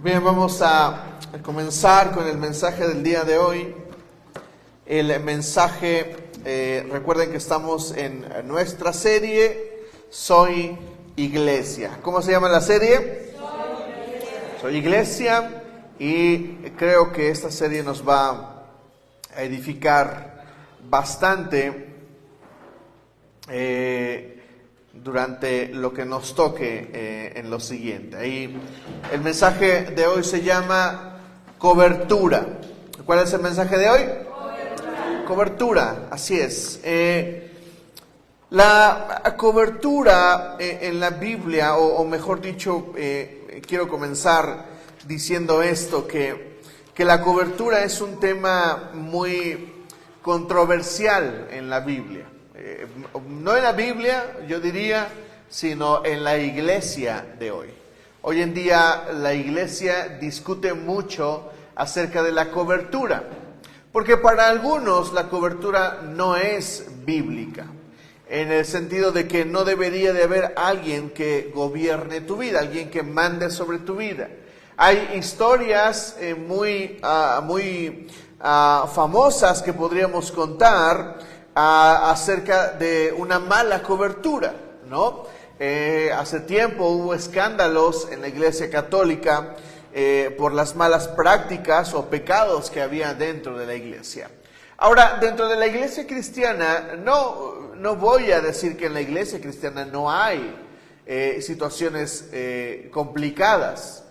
Bien, vamos a comenzar con el mensaje del día de hoy. El mensaje, recuerden que estamos en nuestra serie Soy Iglesia. ¿Cómo se llama la serie? Soy Iglesia, y creo que esta serie nos va a edificar bastante durante lo que nos toque en lo siguiente. Y el mensaje de hoy se llama cobertura. ¿Cuál es el mensaje de hoy? Cobertura, así es. La cobertura en la Biblia, o mejor dicho, quiero comenzar diciendo esto, que la cobertura es un tema muy controversial en la Biblia. No en la Biblia, yo diría, sino en la iglesia de hoy. Hoy en día la iglesia discute mucho acerca de la cobertura, porque para algunos la cobertura no es bíblica, en el sentido de que no debería de haber alguien que gobierne tu vida, alguien que mande sobre tu vida. Hay historias muy famosas que podríamos contar acerca de una mala cobertura, ¿no? Hace tiempo hubo escándalos en la Iglesia Católica por las malas prácticas o pecados que había dentro de la iglesia. Ahora, dentro de la iglesia cristiana, no voy a decir que en la iglesia cristiana no hay situaciones complicadas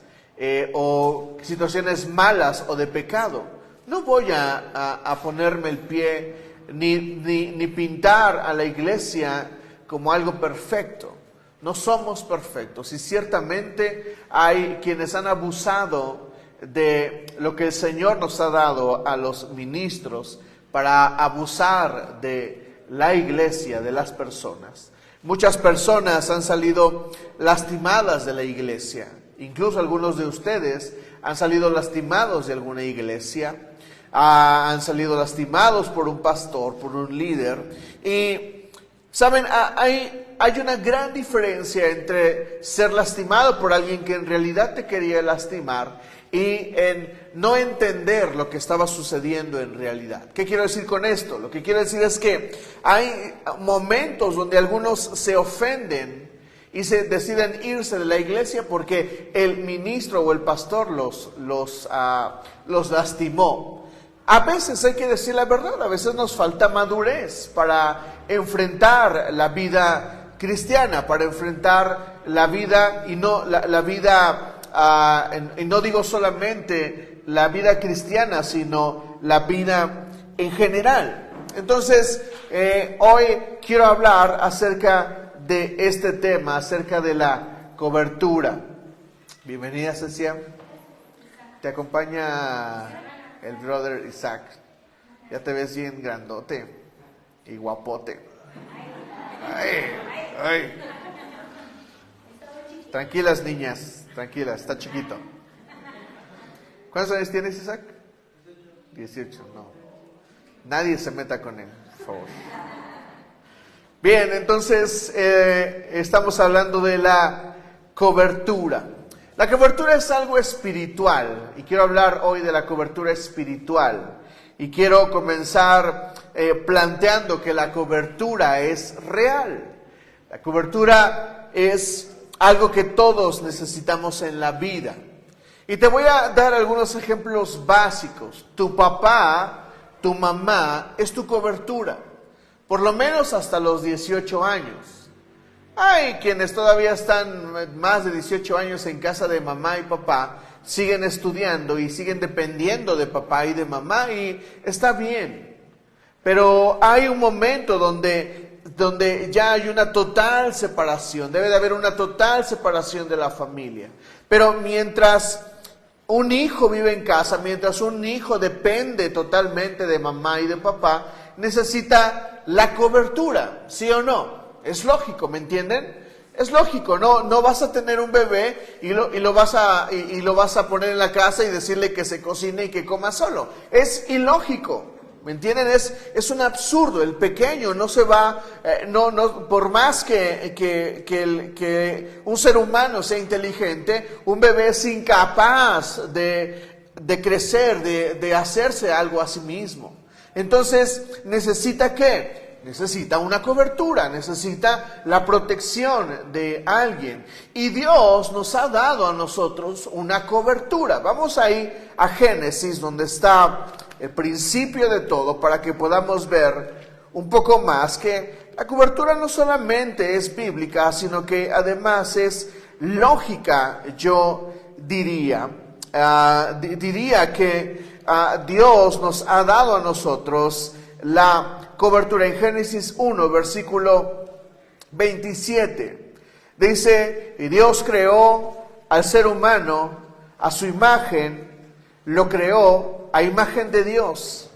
o situaciones malas o de pecado. No voy a ponerme el pie ni pintar a la iglesia como algo perfecto. No somos perfectos, y ciertamente hay quienes han abusado de lo que el Señor nos ha dado a los ministros para abusar de la iglesia, de las personas. Muchas personas han salido lastimadas de la iglesia. Incluso algunos de ustedes han salido lastimados de alguna iglesia. Han salido lastimados por un pastor, por un líder. Y, ¿saben? Hay una gran diferencia entre ser lastimado por alguien que en realidad te quería lastimar y en no entender lo que estaba sucediendo en realidad. ¿Qué quiero decir con esto? Lo que quiero decir es que hay momentos donde algunos se ofenden y se deciden irse de la iglesia porque el ministro o el pastor los lastimó. A veces hay que decir la verdad, a veces nos falta madurez para enfrentar la vida cristiana, para enfrentar la vida y no la vida, y no digo solamente la vida cristiana, sino la vida en general. Entonces, hoy quiero hablar acerca de este tema, acerca de la cobertura. Bienvenida, Cecia. Te acompaña el brother Isaac. Ya te ves bien grandote y guapote. Ay. Tranquilas, niñas, tranquilas, está chiquito. ¿Cuántos años tienes, Isaac? 18, no. Nadie se meta con él, por favor. Bien, entonces estamos hablando de la cobertura. La cobertura es algo espiritual, y quiero hablar hoy de la cobertura espiritual. Y quiero comenzar planteando que la cobertura es real. La cobertura es algo que todos necesitamos en la vida. Y te voy a dar algunos ejemplos básicos. Tu papá, tu mamá es tu cobertura, por lo menos hasta los 18 años. Hay quienes todavía están más de 18 años en casa de mamá y papá, siguen estudiando y siguen dependiendo de papá y de mamá, y está bien. Pero hay un momento donde ya hay una total separación, debe de haber una total separación de la familia. Pero mientras un hijo vive en casa, mientras un hijo depende totalmente de mamá y de papá, necesita la cobertura, ¿sí o no? Es lógico, ¿me entienden? Es lógico, no vas a tener un bebé y lo vas a poner en la casa y decirle que se cocine y que coma solo. Es ilógico. ¿Me entienden? Es un absurdo. El pequeño no se va, por más que un ser humano sea inteligente, un bebé es incapaz de crecer, de hacerse algo a sí mismo. Entonces, ¿necesita qué? Necesita una cobertura, necesita la protección de alguien. Y Dios nos ha dado a nosotros una cobertura. Vamos ahí a Génesis, donde está el principio de todo, para que podamos ver un poco más que la cobertura no solamente es bíblica, sino que además es lógica, yo diría. Diría que Dios nos ha dado a nosotros la cobertura. En Génesis 1, versículo 27, dice: y Dios creó al ser humano a su imagen, lo creó a imagen de Dios,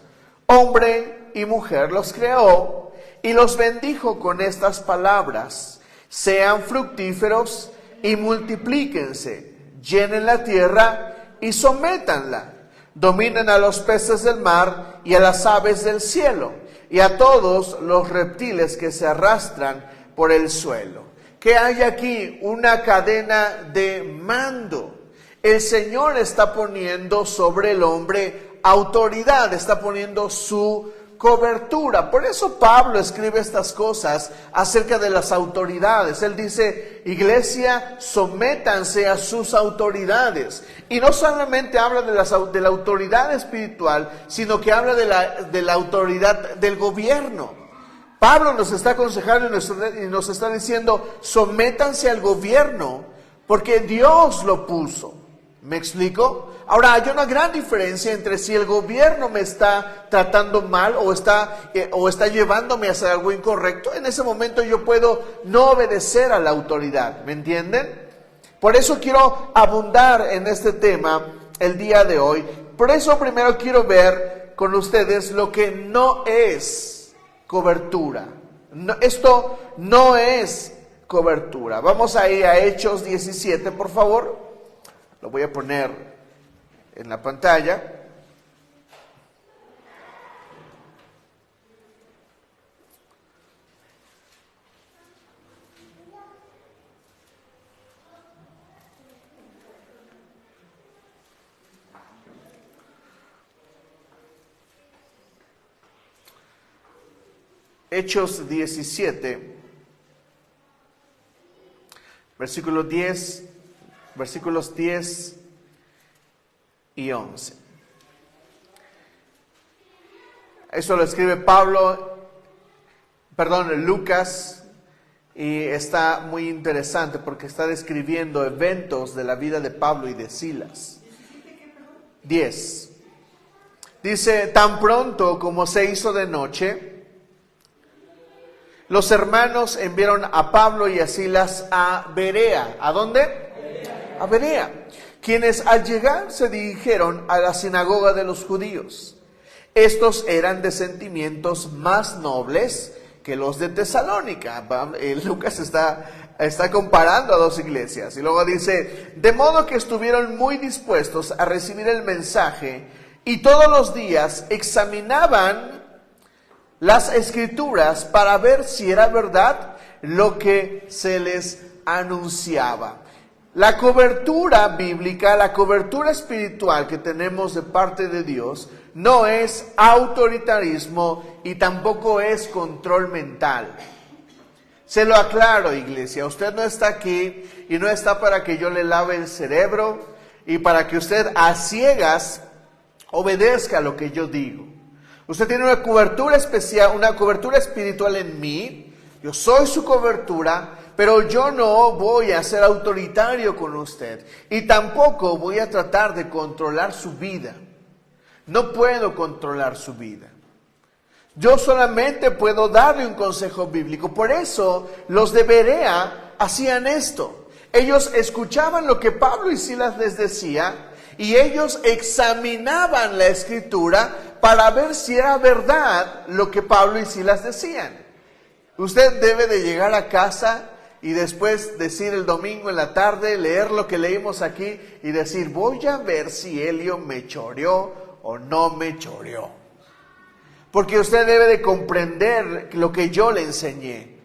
hombre y mujer los creó, y los bendijo con estas palabras: sean fructíferos y multiplíquense, llenen la tierra y sométanla, dominen a los peces del mar y a las aves del cielo, y a todos los reptiles que se arrastran por el suelo. Que hay aquí una cadena de mando. El Señor está poniendo sobre el hombre autoridad, está poniendo su cobertura. Por eso Pablo escribe estas cosas acerca de las autoridades. Él dice: iglesia, sométanse a sus autoridades. Y no solamente habla de la autoridad espiritual, sino que habla de la autoridad del gobierno. Pablo nos está aconsejando y nos está diciendo: sométanse al gobierno, porque Dios lo puso. ¿Me explico? Ahora, hay una gran diferencia entre si el gobierno me está tratando mal o está llevándome a hacer algo incorrecto. En ese momento yo puedo no obedecer a la autoridad, ¿me entienden? Por eso quiero abundar en este tema el día de hoy. Por eso primero quiero ver con ustedes lo que no es cobertura. Esto no es cobertura. Vamos a ir a Hechos 17, por favor. Lo voy a poner en la pantalla. Hechos 17, versículos 10 y 11. Eso lo escribe Lucas, y está muy interesante porque está describiendo eventos de la vida de Pablo y de Silas. 10. Dice: tan pronto como se hizo de noche, los hermanos enviaron a Pablo y a Silas a Berea. ¿A dónde? A Berea. Quienes al llegar se dirigieron a la sinagoga de los judíos. Estos eran de sentimientos más nobles que los de Tesalónica. Lucas está comparando a dos iglesias. Y luego dice: de modo que estuvieron muy dispuestos a recibir el mensaje, y todos los días examinaban las escrituras para ver si era verdad lo que se les anunciaba. La cobertura bíblica, la cobertura espiritual que tenemos de parte de Dios, no es autoritarismo y tampoco es control mental. Se lo aclaro, iglesia, usted no está aquí y no está para que yo le lave el cerebro y para que usted a ciegas obedezca lo que yo digo. Usted tiene una cobertura especial, una cobertura espiritual en mí. Yo soy su cobertura, pero yo no voy a ser autoritario con usted. Y tampoco voy a tratar de controlar su vida. No puedo controlar su vida. Yo solamente puedo darle un consejo bíblico. Por eso los de Berea hacían esto. Ellos escuchaban lo que Pablo y Silas les decía, y ellos examinaban la escritura para ver si era verdad lo que Pablo y Silas decían. Usted debe de llegar a casa y después decir el domingo en la tarde, leer lo que leímos aquí y decir: voy a ver si Helio me choreó o no me choreó. porque usted debe de comprender lo que yo le enseñé.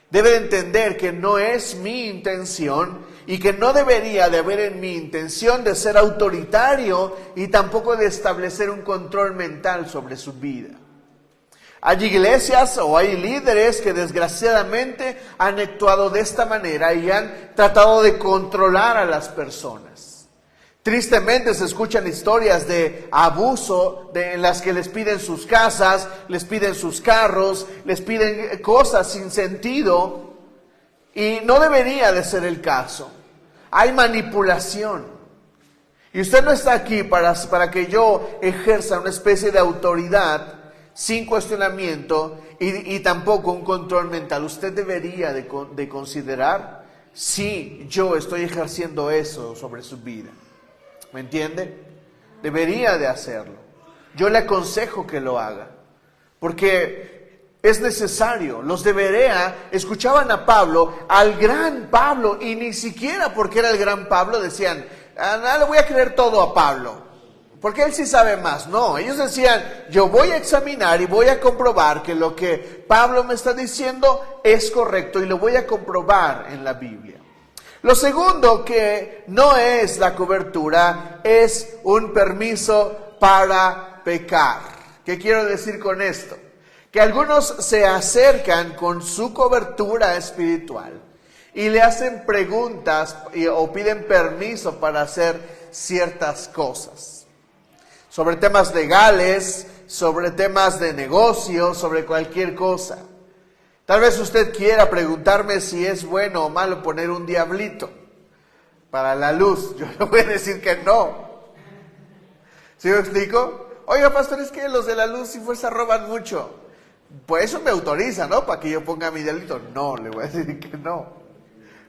Debe de entender que no es mi intención y que no debería de haber en mi intención de ser autoritario y tampoco de establecer un control mental sobre su vida. Hay iglesias o hay líderes que desgraciadamente han actuado de esta manera y han tratado de controlar a las personas. Tristemente se escuchan historias de abuso en las que les piden sus casas, les piden sus carros, les piden cosas sin sentido y no debería de ser el caso. Hay manipulación. Y usted no está aquí para que yo ejerza una especie de autoridad sin cuestionamiento y tampoco un control mental. Usted debería de considerar si yo estoy ejerciendo eso sobre su vida. ¿Me entiende? Debería de hacerlo. Yo le aconsejo que lo haga, porque es necesario. Los de Berea escuchaban a Pablo, al gran Pablo, y ni siquiera porque era el gran Pablo decían, no le voy a creer todo a Pablo, porque él sí sabe más. No, ellos decían, yo voy a examinar y voy a comprobar que lo que Pablo me está diciendo es correcto y lo voy a comprobar en la Biblia. Lo segundo que no es la cobertura es un permiso para pecar. ¿Qué quiero decir con esto? Que algunos se acercan con su cobertura espiritual y le hacen preguntas o piden permiso para hacer ciertas cosas. Sobre temas legales, sobre temas de negocio, sobre cualquier cosa. Tal vez usted quiera preguntarme si es bueno o malo poner un diablito para la luz. Yo le voy a decir que no. ¿Sí me explico? Oiga, pastor, es que los de la luz y fuerza roban mucho. Pues eso me autoriza, ¿no? Para que yo ponga mi diablito. No, le voy a decir que no.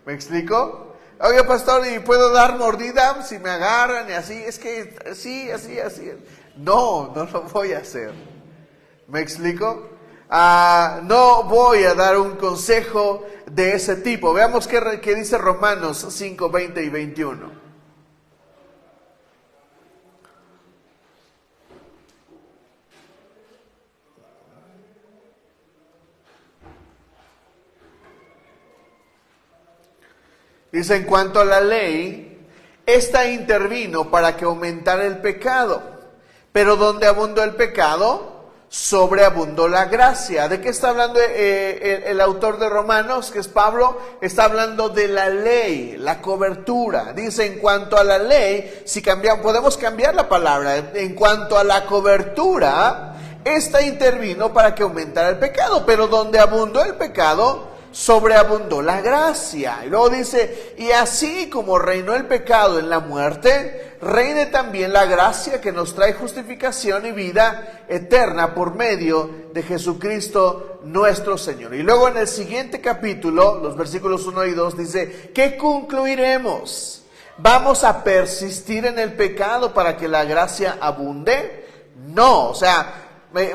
¿Me explico? Oiga, pastor, ¿y puedo dar mordida si me agarran y así? Es que sí, así. No lo voy a hacer. ¿Me explico? No voy a dar un consejo de ese tipo. Veamos qué dice Romanos 5, 20 y 21. Dice, en cuanto a la ley, esta intervino para que aumentara el pecado. Pero donde abundó el pecado, sobreabundó la gracia. ¿De qué está hablando el autor de Romanos, que es Pablo? Está hablando de la ley, la cobertura. Dice, en cuanto a la ley, si cambiamos, podemos cambiar la palabra. En cuanto a la cobertura, esta intervino para que aumentara el pecado. Pero donde abundó el pecado, sobreabundó la gracia. Y luego dice, y así como reinó el pecado en la muerte, reine también la gracia que nos trae justificación y vida eterna por medio de Jesucristo nuestro Señor. Y luego en el siguiente capítulo, los versículos 1 y 2 dice, ¿qué concluiremos? ¿Vamos a persistir en el pecado para que la gracia abunde? No, o sea,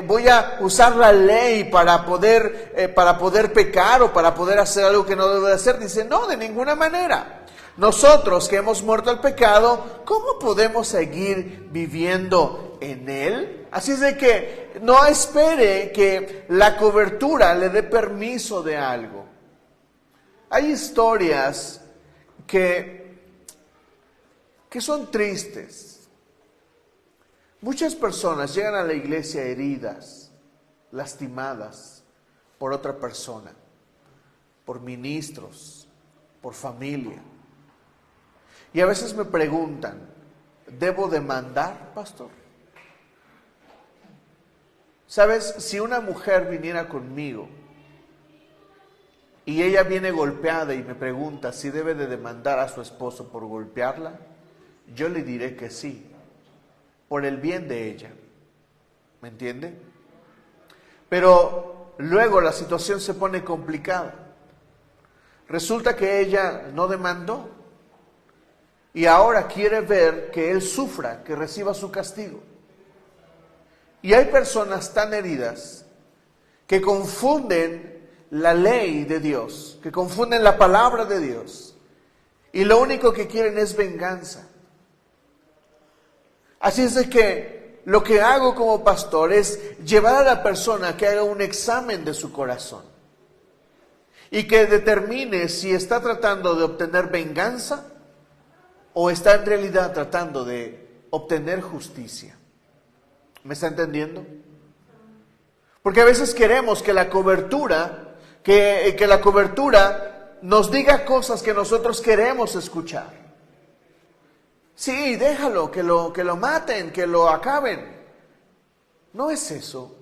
voy a usar la ley para poder pecar o para poder hacer algo que no debo de hacer. Dice, no, de ninguna manera. Nosotros que hemos muerto al pecado, ¿cómo podemos seguir viviendo en él? Así es de que no espere que la cobertura le dé permiso de algo. Hay historias que son tristes. Muchas personas llegan a la iglesia heridas, lastimadas por otra persona, por ministros, por familia. Y a veces me preguntan, ¿debo demandar, pastor? ¿Sabes? Si una mujer viniera conmigo y ella viene golpeada y me pregunta si debe de demandar a su esposo por golpearla, yo le diré que sí. Por el bien de ella, ¿me entiende? Pero luego la situación se pone complicada. Resulta que ella no demandó y ahora quiere ver que él sufra, que reciba su castigo. Y hay personas tan heridas que confunden la ley de Dios, que confunden la palabra de Dios y lo único que quieren es venganza. Así es de que lo que hago como pastor es llevar a la persona que haga un examen de su corazón y que determine si está tratando de obtener venganza o está en realidad tratando de obtener justicia. ¿Me está entendiendo? Porque a veces queremos que la cobertura, que la cobertura nos diga cosas que nosotros queremos escuchar. Sí, déjalo, que lo maten, que lo acaben. No es eso.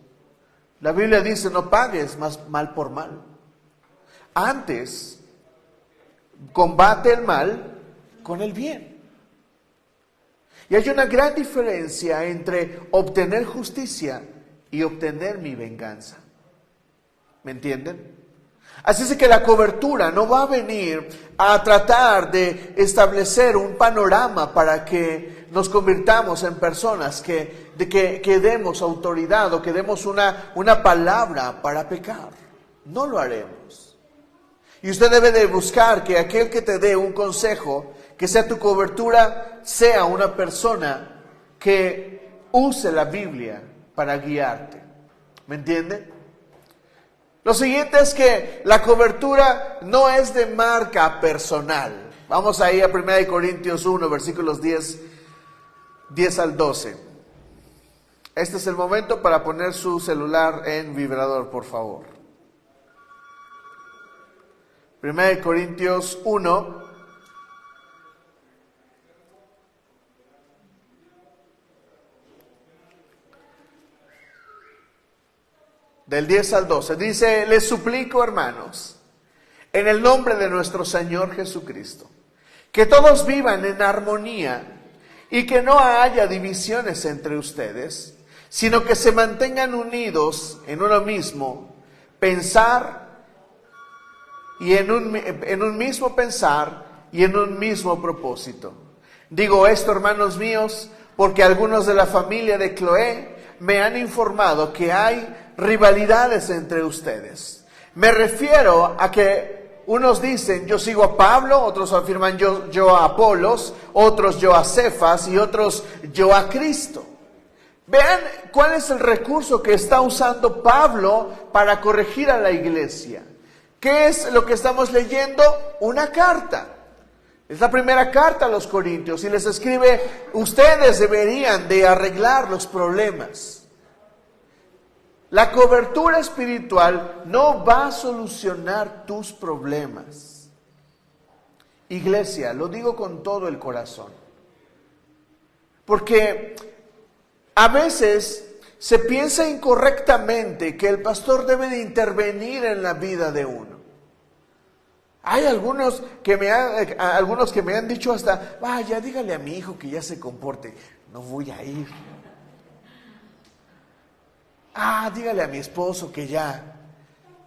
La Biblia dice, no pagues más mal por mal. Antes, combate el mal con el bien. Y hay una gran diferencia entre obtener justicia y obtener mi venganza. ¿Me entienden? Así es que la cobertura no va a venir a tratar de establecer un panorama para que nos convirtamos en personas que demos autoridad o que demos una palabra para pecar. No lo haremos. Y usted debe de buscar que aquel que te dé un consejo, que sea tu cobertura, sea una persona que use la Biblia para guiarte. ¿Me entiende? Lo siguiente es que la cobertura no es de marca personal. Vamos ahí a 1 Corintios 1, versículos 10 al 12. Este es el momento para poner su celular en vibrador, por favor. 1 Corintios 1, del 10 al 12, dice: les suplico, hermanos, en el nombre de nuestro Señor Jesucristo, que todos vivan en armonía y que no haya divisiones entre ustedes, sino que se mantengan unidos en uno mismo, pensar y en un mismo pensar y en un mismo propósito. Digo esto, hermanos míos, porque algunos de la familia de Cloé me han informado que hay rivalidades entre ustedes. Me refiero a que unos dicen yo sigo a Pablo, otros afirman yo a Apolos, otros yo a Cefas y otros yo a Cristo. Vean cuál es el recurso que está usando Pablo para corregir a la iglesia. ¿Qué es lo que estamos leyendo? Una carta. Es la primera carta a los Corintios y les escribe: ustedes deberían de arreglar los problemas. La cobertura espiritual no va a solucionar tus problemas. Iglesia, lo digo con todo el corazón. Porque a veces se piensa incorrectamente que el pastor debe de intervenir en la vida de uno. Hay algunos que me han dicho hasta: vaya, dígale a mi hijo que ya se comporte. No voy a ir. Dígale a mi esposo que ya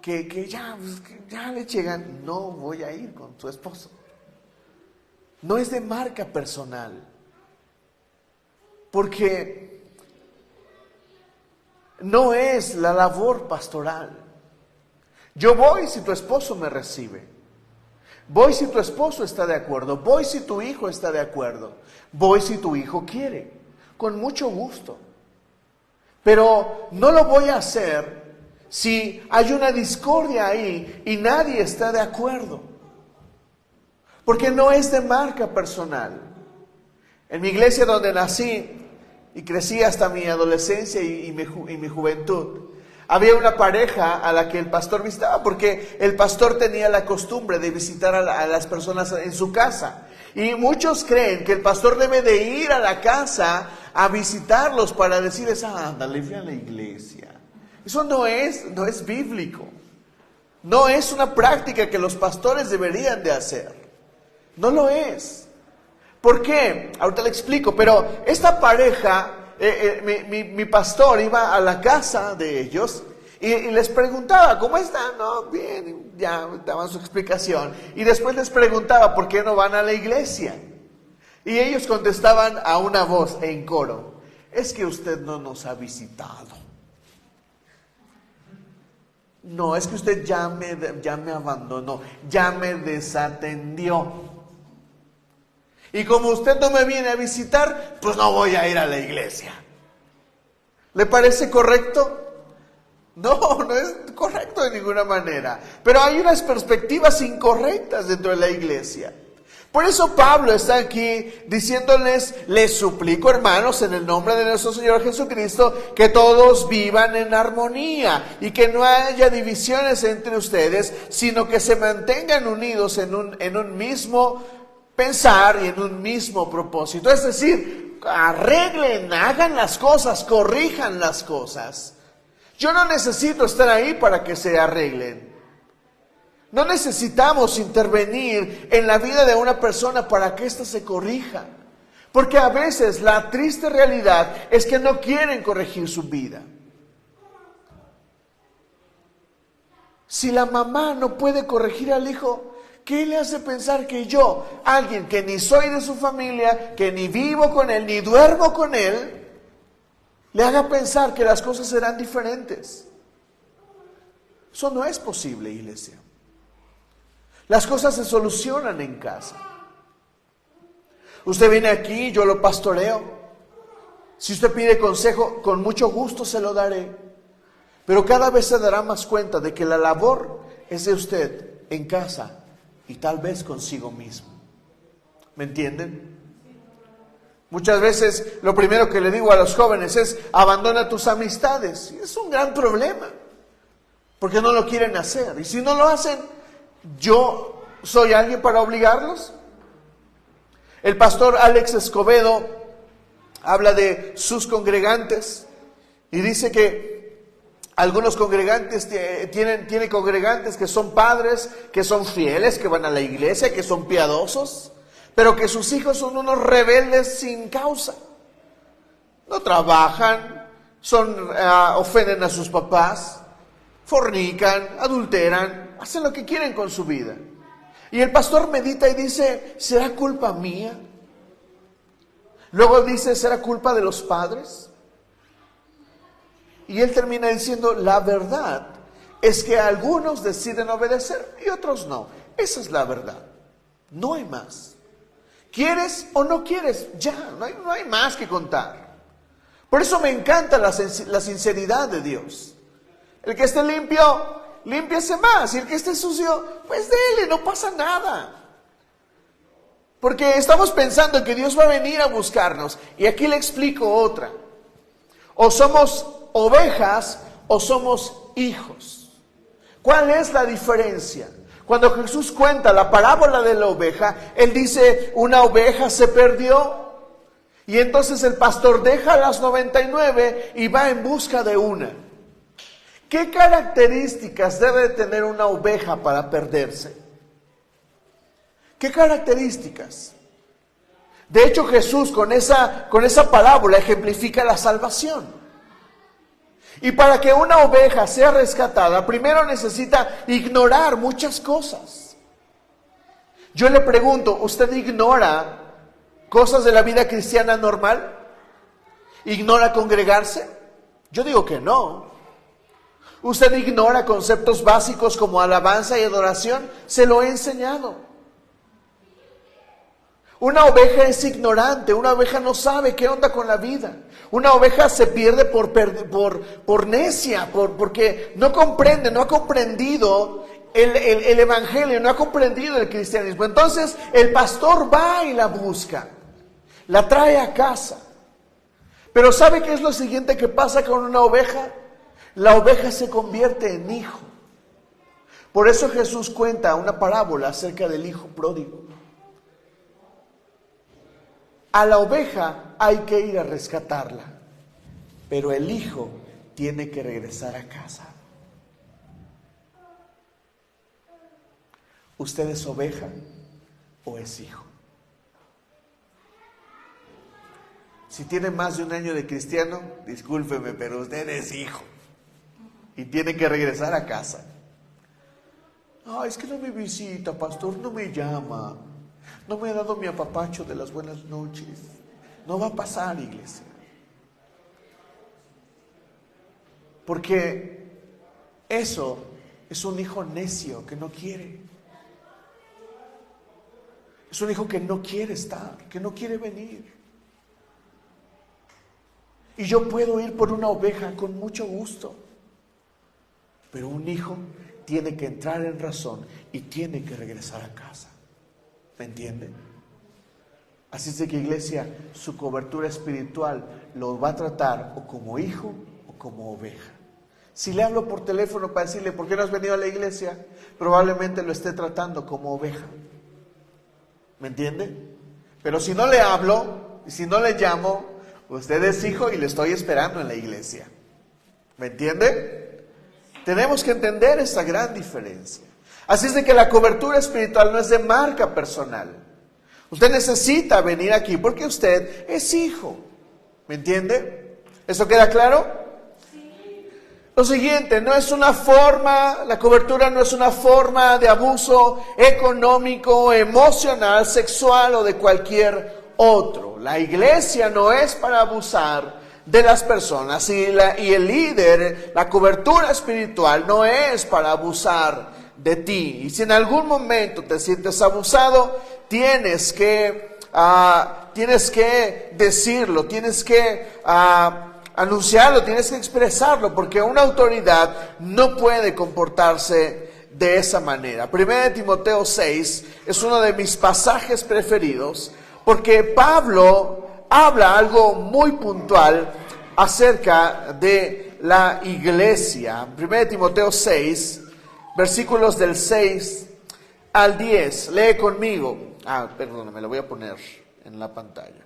le llegan. No voy a ir con su esposo. No es de marca personal. Porque no es la labor pastoral. Yo voy si tu esposo me recibe. Voy si tu esposo está de acuerdo. Voy si tu hijo está de acuerdo. Voy si tu hijo quiere. Con mucho gusto. Pero no lo voy a hacer si hay una discordia ahí y nadie está de acuerdo. Porque no es de marca personal. En mi iglesia donde nací y crecí hasta mi adolescencia y mi juventud, había una pareja a la que el pastor visitaba, porque el pastor tenía la costumbre de visitar a las personas en su casa. Y muchos creen que el pastor debe de ir a la casa a visitarlos para decirles: ándale, ve a la iglesia. Eso no es bíblico. No es una práctica que los pastores deberían de hacer. No lo es. ¿Por qué? Ahorita le explico, pero esta pareja, mi pastor iba a la casa de ellos y les preguntaba: ¿cómo están? No, bien, ya daban su explicación. Y después les preguntaba: ¿por qué no van a la iglesia? Y ellos contestaban a una voz en coro: es que usted no nos ha visitado. No, es que usted ya me abandonó, ya me desatendió. Y como usted no me viene a visitar, pues no voy a ir a la iglesia. ¿Le parece correcto? No, no es correcto de ninguna manera. Pero hay unas perspectivas incorrectas dentro de la iglesia. Por eso Pablo está aquí diciéndoles: les suplico, hermanos, en el nombre de nuestro Señor Jesucristo, que todos vivan en armonía y que no haya divisiones entre ustedes, sino que se mantengan unidos en un mismo pensar y en un mismo propósito. Es decir, arreglen, hagan las cosas, corrijan las cosas. Yo no necesito estar ahí para que se arreglen. No necesitamos intervenir en la vida de una persona para que ésta se corrija. Porque a veces la triste realidad es que no quieren corregir su vida. Si la mamá no puede corregir al hijo, ¿qué le hace pensar que yo, alguien que ni soy de su familia, que ni vivo con él, ni duermo con él, le haga pensar que las cosas serán diferentes? Eso no es posible, iglesia. Las cosas se solucionan en casa. Usted viene aquí, yo lo pastoreo. Si usted pide consejo, con mucho gusto se lo daré. Pero cada vez se dará más cuenta de que la labor es de usted en casa y tal vez consigo mismo. ¿Me entienden? Muchas veces lo primero que le digo a los jóvenes es: abandona tus amistades. Y es un gran problema, porque no lo quieren hacer. Y si no lo hacen, ¿yo soy alguien para obligarlos? El pastor Alex Escobedo habla de sus congregantes y dice que algunos congregantes tienen congregantes que son padres, que son fieles, que van a la iglesia, que son piadosos, pero que sus hijos son unos rebeldes sin causa. No trabajan, ofenden a sus papás, fornican, adulteran, hacen lo que quieren con su vida. Y el pastor medita y dice: ¿será culpa mía? Luego dice: ¿será culpa de los padres? Y él termina diciendo: la verdad es que algunos deciden obedecer y otros no. Esa es la verdad. No hay más. ¿Quieres o no quieres? Ya, no hay más que contar. Por eso me encanta la sinceridad de Dios. El que esté limpio, límpiese más. Y el que esté sucio, pues dele, no pasa nada. Porque estamos pensando que Dios va a venir a buscarnos. Y aquí le explico otra. O somos ovejas o somos hijos. ¿Cuál es la diferencia? Cuando Jesús cuenta la parábola de la oveja, Él dice: una oveja se perdió. Y entonces el pastor deja las 99 y va en busca de una. ¿Qué características debe tener una oveja para perderse? ¿Qué características? De hecho, Jesús con esa parábola ejemplifica la salvación. Y para que una oveja sea rescatada, primero necesita ignorar muchas cosas. Yo le pregunto: ¿usted ignora cosas de la vida cristiana normal? ¿Ignora congregarse? Yo digo que no. ¿Usted ignora conceptos básicos como alabanza y adoración? Se lo he enseñado. Una oveja es ignorante, una oveja no sabe qué onda con la vida. Una oveja se pierde por necia, porque no comprende, no ha comprendido el evangelio, no ha comprendido el cristianismo. Entonces el pastor va y la busca, la trae a casa. Pero ¿sabe qué es lo siguiente que pasa con una oveja? La oveja se convierte en hijo. Por eso Jesús cuenta una parábola acerca del hijo pródigo. A la oveja hay que ir a rescatarla, pero el hijo tiene que regresar a casa. ¿Usted es oveja o es hijo? Si tiene más de un año de cristiano, discúlpeme, pero usted es hijo y tiene que regresar a casa. No, es que no me visita, pastor, no me llama. No me ha dado mi apapacho de las buenas noches. No va a pasar, iglesia. Porque eso es un hijo necio que no quiere. Es un hijo que no quiere estar, que no quiere venir. Y yo puedo ir por una oveja con mucho gusto. Pero un hijo tiene que entrar en razón y tiene que regresar a casa. ¿Me entienden? Así es de que, iglesia, su cobertura espiritual lo va a tratar o como hijo o como oveja. Si le hablo por teléfono para decirle, ¿por qué no has venido a la iglesia? Probablemente lo esté tratando como oveja. ¿Me entiende? Pero si no le hablo y si no le llamo, usted es hijo y le estoy esperando en la iglesia. ¿Me entiende? Tenemos que entender esta gran diferencia. Así es de que la cobertura espiritual no es de marca personal. Usted necesita venir aquí porque usted es hijo. ¿Me entiende? ¿Eso queda claro? Lo siguiente, no es una forma, la cobertura no es una forma de abuso económico, emocional, sexual o de cualquier otro. La iglesia no es para abusar de las personas y el líder, la cobertura espiritual no es para abusar de ti. Y si en algún momento te sientes abusado, tienes que decirlo, tienes que anunciarlo, tienes que expresarlo, porque una autoridad no puede comportarse de esa manera. 1 Timoteo 6 es uno de mis pasajes preferidos, porque Pablo habla algo muy puntual acerca de la iglesia. 1 Timoteo 6, versículos del 6 al 10. Lee conmigo. Perdóname, lo voy a poner en la pantalla.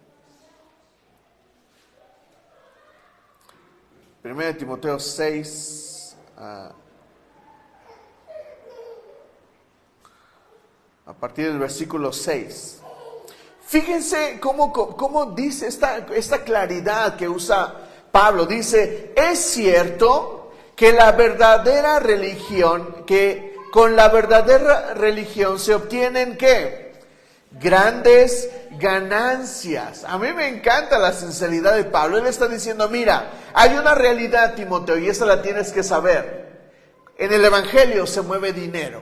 1 Timoteo 6, a partir del versículo 6. Fíjense cómo dice esta claridad que usa Pablo. Dice, es cierto que la verdadera religión, que con la verdadera religión se obtienen ¿qué? Grandes ganancias. A mí me encanta la sinceridad de Pablo. Él está diciendo, mira, hay una realidad, Timoteo, y esa la tienes que saber. En el evangelio se mueve dinero.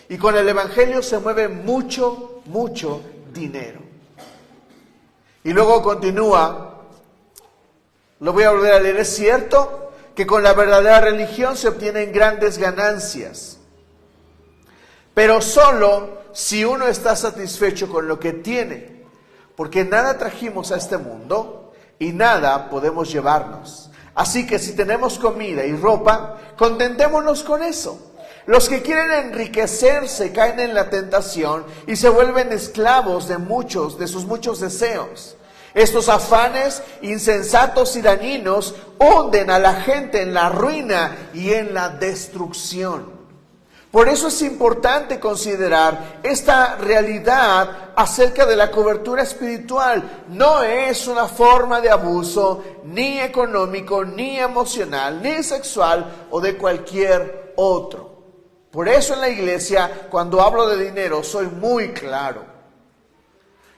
Y con el evangelio se mueve mucho, mucho dinero. Y luego continúa, lo voy a volver a leer, es cierto que con la verdadera religión se obtienen grandes ganancias. Pero solo si uno está satisfecho con lo que tiene, porque nada trajimos a este mundo y nada podemos llevarnos. Así que si tenemos comida y ropa, contentémonos con eso. Los que quieren enriquecerse caen en la tentación y se vuelven esclavos de sus muchos deseos. Estos afanes insensatos y dañinos hunden a la gente en la ruina y en la destrucción. Por eso es importante considerar esta realidad acerca de la cobertura espiritual. No es una forma de abuso, ni económico, ni emocional, ni sexual o de cualquier otro. Por eso en la iglesia, cuando hablo de dinero, soy muy claro.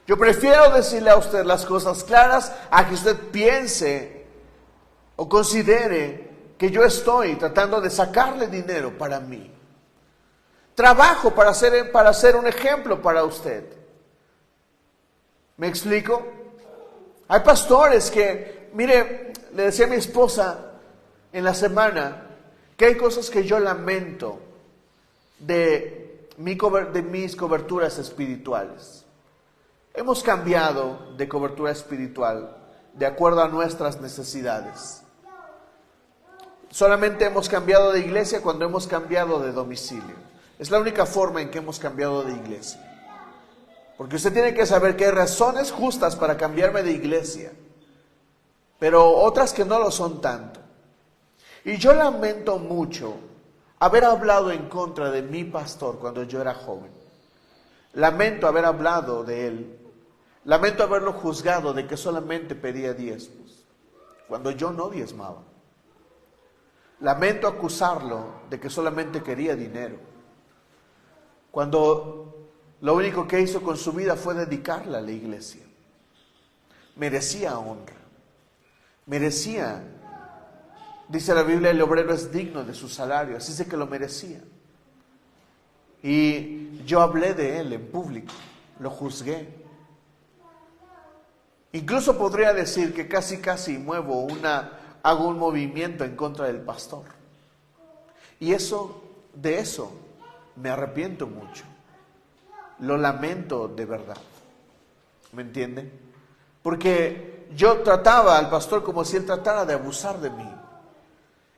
Yo prefiero decirle a usted las cosas claras a que usted piense o considere que yo estoy tratando de sacarle dinero para mí. Trabajo para ser un ejemplo para usted. ¿Me explico? Hay pastores que, mire, le decía a mi esposa en la semana que hay cosas que yo lamento de mis coberturas espirituales. Hemos cambiado de cobertura espiritual de acuerdo a nuestras necesidades. Solamente hemos cambiado de iglesia cuando hemos cambiado de domicilio. Es la única forma en que hemos cambiado de iglesia. Porque usted tiene que saber que hay razones justas para cambiarme de iglesia, pero otras que no lo son tanto. Y yo lamento mucho haber hablado en contra de mi pastor cuando yo era joven. Lamento haber hablado de él. Lamento haberlo juzgado de que solamente pedía diezmos, cuando yo no diezmaba. Lamento acusarlo de que solamente quería dinero, cuando lo único que hizo con su vida fue dedicarla a la iglesia. Merecía honra. Merecía, dice la Biblia, el obrero es digno de su salario, así es que lo merecía. Y yo hablé de él en público, lo juzgué. Incluso podría decir que casi hago un movimiento en contra del pastor. Y de eso me arrepiento mucho. Lo lamento de verdad. ¿Me entiende? Porque yo trataba al pastor como si él tratara de abusar de mí.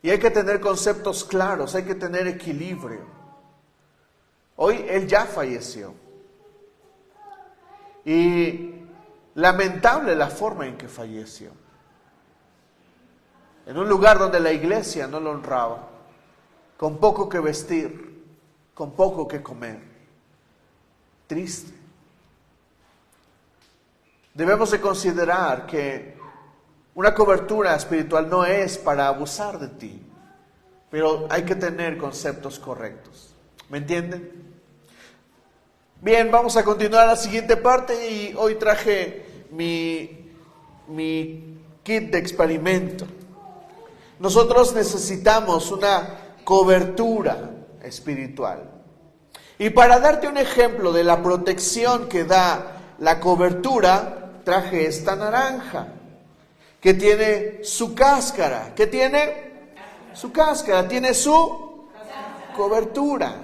Y hay que tener conceptos claros, hay que tener equilibrio. Hoy él ya falleció. Y lamentable la forma en que falleció. En un lugar donde la iglesia no lo honraba, con poco que vestir, con poco que comer. Triste. Debemos de considerar que una cobertura espiritual no es para abusar de ti, pero hay que tener conceptos correctos. ¿Me entienden? Bien, vamos a continuar a la siguiente parte y hoy traje mi kit de experimento. Nosotros necesitamos una cobertura espiritual. Y para darte un ejemplo de la protección que da la cobertura, traje esta naranja, que tiene su cáscara. ¿Qué tiene? Su cáscara. Tiene su cobertura.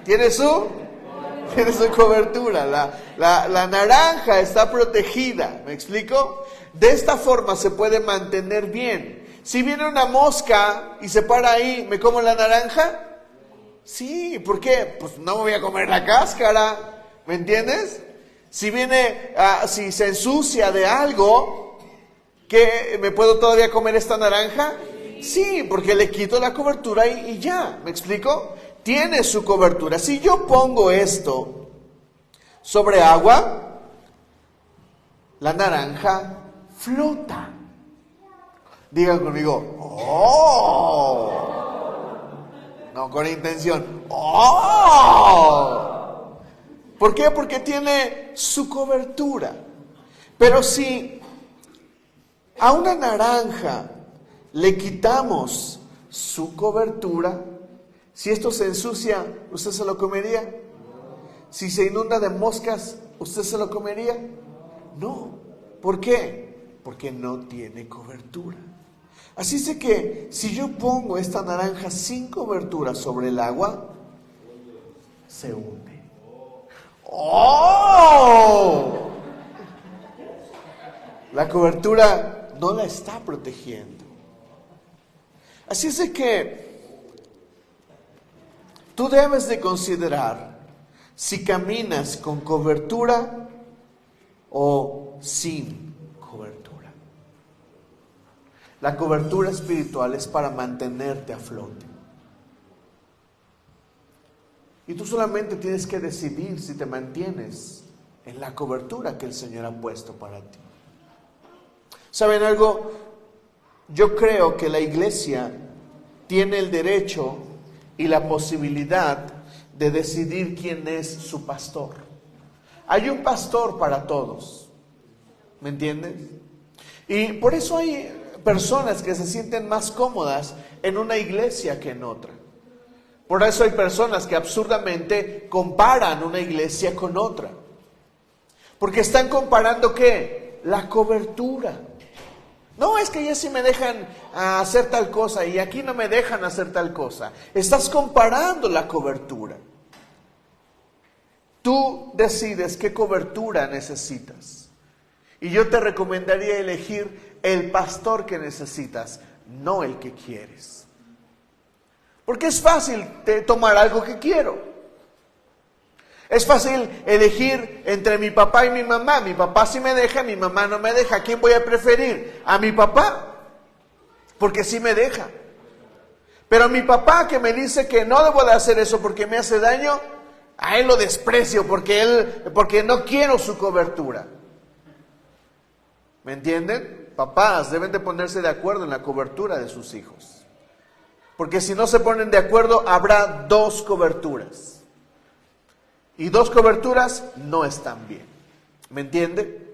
Tiene su cobertura. La naranja está protegida. ¿Me explico? De esta forma se puede mantener bien. Si viene una mosca y se para ahí, ¿me como la naranja? Sí, ¿por qué? Pues no me voy a comer la cáscara. ¿Me entiendes? Si si se ensucia de algo, ¿qué? ¿Me puedo todavía comer esta naranja? Sí, porque le quito la cobertura y ya. ¿Me explico? Tiene su cobertura. Si yo pongo esto sobre agua, la naranja flota. Digan conmigo, ¡oh! No con intención, ¡oh! ¿Por qué? Porque tiene su cobertura. Pero si a una naranja le quitamos su cobertura, si esto se ensucia, ¿usted se lo comería? Si se inunda de moscas, ¿usted se lo comería? No. ¿Por qué? Porque no tiene cobertura. Así es de que si yo pongo esta naranja sin cobertura sobre el agua, se hunde. ¡Oh! La cobertura no la está protegiendo. Así es de que tú debes de considerar si caminas con cobertura o sin cobertura. La cobertura espiritual es para mantenerte a flote. Y tú solamente tienes que decidir si te mantienes en la cobertura que el Señor ha puesto para ti. ¿Saben algo? Yo creo que la iglesia tiene el derecho y la posibilidad de decidir quién es su pastor. Hay un pastor para todos. ¿Me entiendes? Y por eso hay personas que se sienten más cómodas en una iglesia que en otra. Por eso hay personas que absurdamente comparan una iglesia con otra. Porque están comparando ¿qué? La cobertura. No, es que ya sí me dejan hacer tal cosa y aquí no me dejan hacer tal cosa. Estás comparando la cobertura. Tú decides qué cobertura necesitas. Y yo te recomendaría elegir el pastor que necesitas, no el que quieres. Porque es fácil tomar algo que quiero. Es fácil elegir entre mi papá y mi mamá. Mi papá sí me deja, mi mamá no me deja. ¿A quién voy a preferir? A mi papá, porque sí me deja. Pero mi papá que me dice que no debo de hacer eso porque me hace daño, a él lo desprecio porque no quiero su cobertura. ¿Me entienden? Papás deben de ponerse de acuerdo en la cobertura de sus hijos. Porque si no se ponen de acuerdo, habrá dos coberturas. Y dos coberturas no están bien. ¿Me entiende?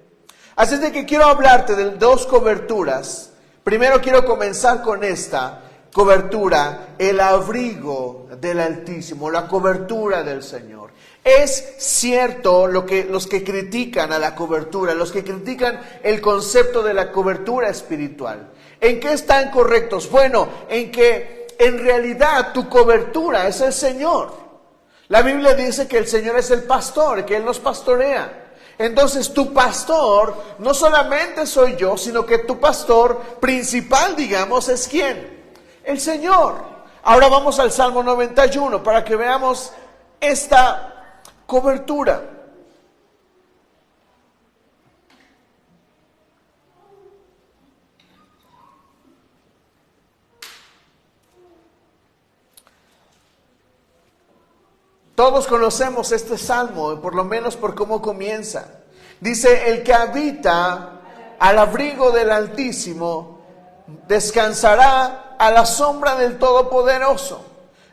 Así es de que quiero hablarte de dos coberturas. Primero quiero comenzar con esta, cobertura, el abrigo del Altísimo, la cobertura del Señor. Es cierto lo que los que critican a la cobertura, los que critican el concepto de la cobertura espiritual. ¿En qué están correctos? Bueno, en que en realidad tu cobertura es el Señor. La Biblia dice que el Señor es el pastor, que Él nos pastorea. Entonces tu pastor no solamente soy yo, sino que tu pastor principal, digamos, es ¿quién? El Señor. Ahora vamos al Salmo 91 para que veamos esta cobertura. Todos conocemos este salmo, por lo menos por cómo comienza. Dice, el que habita al abrigo del Altísimo descansará a la sombra del Todopoderoso.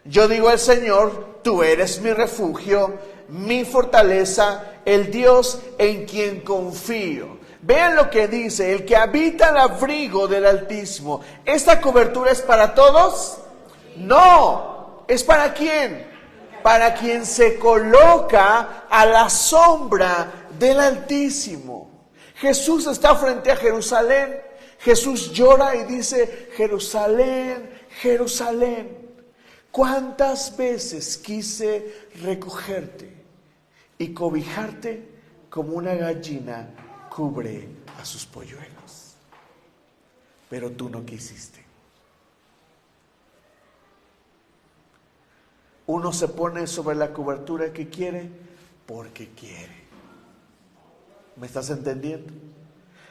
Yo digo al Señor, tú eres mi refugio, mi fortaleza, el Dios en quien confío. Vean lo que dice, el que habita al abrigo del Altísimo. ¿Esta cobertura es para todos? No, ¿es para quién? Para quien se coloca a la sombra del Altísimo. Jesús está frente a Jerusalén. Jesús llora y dice, Jerusalén, Jerusalén, ¿cuántas veces quise recogerte y cobijarte como una gallina cubre a sus polluelos? Pero tú no quisiste. Uno se pone sobre la cobertura que quiere porque quiere. ¿Me estás entendiendo?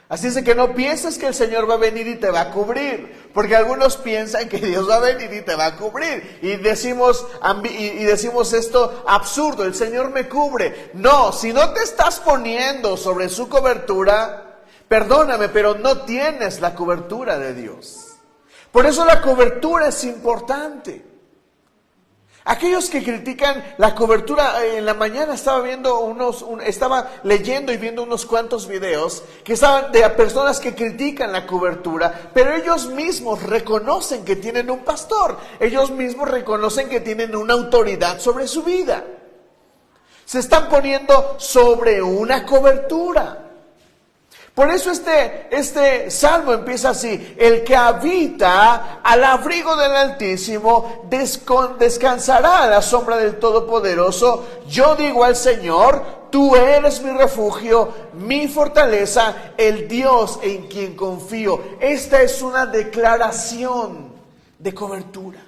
Así es de que no pienses que el Señor va a venir y te va a cubrir, porque algunos piensan que Dios va a venir y te va a cubrir, y decimos esto absurdo, el Señor me cubre. No, si no te estás poniendo sobre su cobertura, perdóname, pero no tienes la cobertura de Dios. Por eso la cobertura es importante. Aquellos que critican la cobertura, en la mañana estaba leyendo y viendo unos cuantos videos que estaban de personas que critican la cobertura, pero ellos mismos reconocen que tienen un pastor, ellos mismos reconocen que tienen una autoridad sobre su vida. Se están poniendo sobre una cobertura. Por eso este salmo empieza así, el que habita al abrigo del Altísimo descansará a la sombra del Todopoderoso. Yo digo al Señor, tú eres mi refugio, mi fortaleza, el Dios en quien confío. Esta es una declaración de cobertura.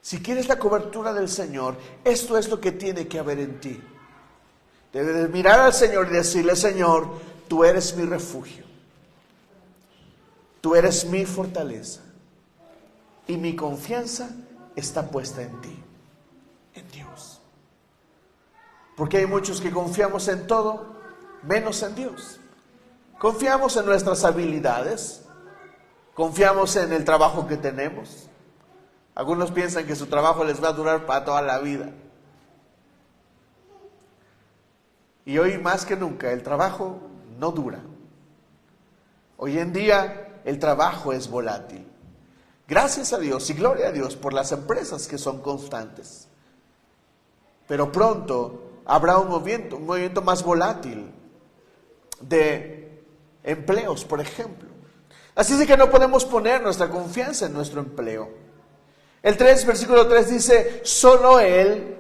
Si quieres la cobertura del Señor, esto es lo que tiene que haber en ti. Debes mirar al Señor y decirle, Señor, tú eres mi refugio, tú eres mi fortaleza y mi confianza está puesta en ti, en Dios. Porque hay muchos que confiamos en todo, menos en Dios. Confiamos en nuestras habilidades, confiamos en el trabajo que tenemos. Algunos piensan que su trabajo les va a durar para toda la vida. Y hoy más que nunca el trabajo no dura. Hoy en día el trabajo es volátil. Gracias a Dios y gloria a Dios por las empresas que son constantes. Pero pronto habrá un movimiento más volátil de empleos, por ejemplo. Así es que no podemos poner nuestra confianza en nuestro empleo. El versículo 3 dice, solo Él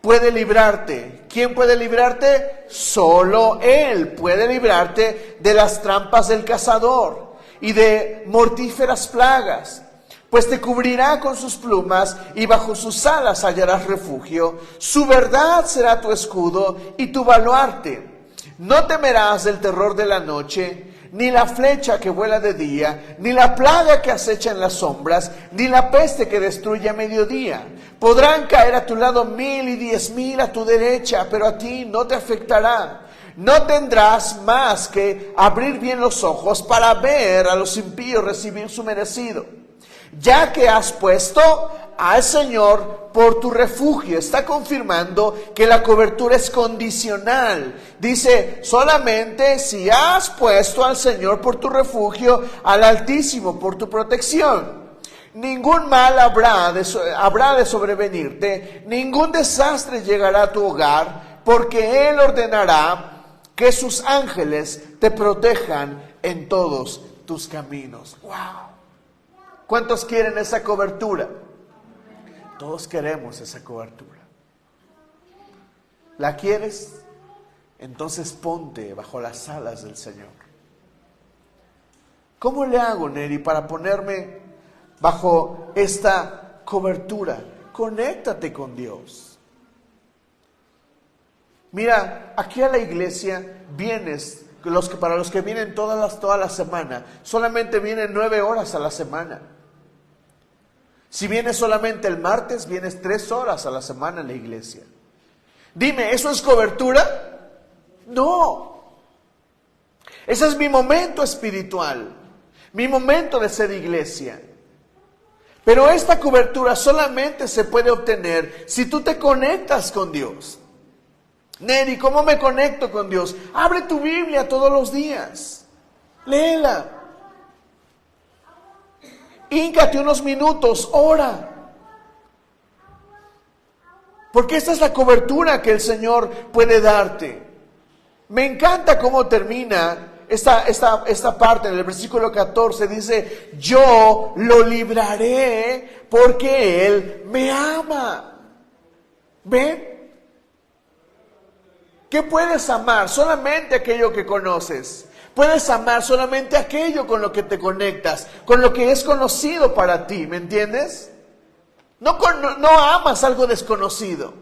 puede librarte. ¿Quién puede librarte? Solo Él puede librarte de las trampas del cazador y de mortíferas plagas. Pues te cubrirá con sus plumas y bajo sus alas hallarás refugio. Su verdad será tu escudo y tu baluarte. No temerás del terror de la noche, ni la flecha que vuela de día, ni la plaga que acecha en las sombras, ni la peste que destruye a mediodía. Podrán caer a tu lado 1,000 y 10,000 a tu derecha, pero a ti no te afectará. No tendrás más que abrir bien los ojos para ver a los impíos recibir su merecido. ya que has puesto al Señor por tu refugio. Está confirmando que la cobertura es condicional. Dice, solamente si has puesto al Señor por tu refugio, al Altísimo por tu protección. Ningún mal habrá de sobrevenirte, ningún desastre llegará a tu hogar, porque Él ordenará que sus ángeles te protejan en todos tus caminos. ¡Wow! ¿Cuántos quieren esa cobertura? Todos queremos esa cobertura. ¿La quieres? Entonces ponte bajo las alas del Señor. ¿Cómo le hago, Neri, para ponerme bajo esta cobertura? Conéctate con Dios. Mira, aquí a la iglesia vienes, para los que vienen toda la semana, solamente vienen 9 horas a la semana. Si vienes solamente el martes, vienes 3 horas a la semana en la iglesia. Dime, ¿eso es cobertura? No. Ese es mi momento espiritual, mi momento de ser iglesia. Pero esta cobertura solamente se puede obtener si tú te conectas con Dios. Neri, ¿cómo me conecto con Dios? Abre tu Biblia todos los días. Léela. Híncate unos minutos, ora. Porque esta es la cobertura que el Señor puede darte. Me encanta cómo termina esta parte en el versículo 14. Dice, yo lo libraré porque Él me ama. ¿Ven? ¿Qué puedes amar? Solamente aquello que conoces. Puedes amar solamente aquello con lo que te conectas, con lo que es conocido para ti, ¿me entiendes? No amas algo desconocido,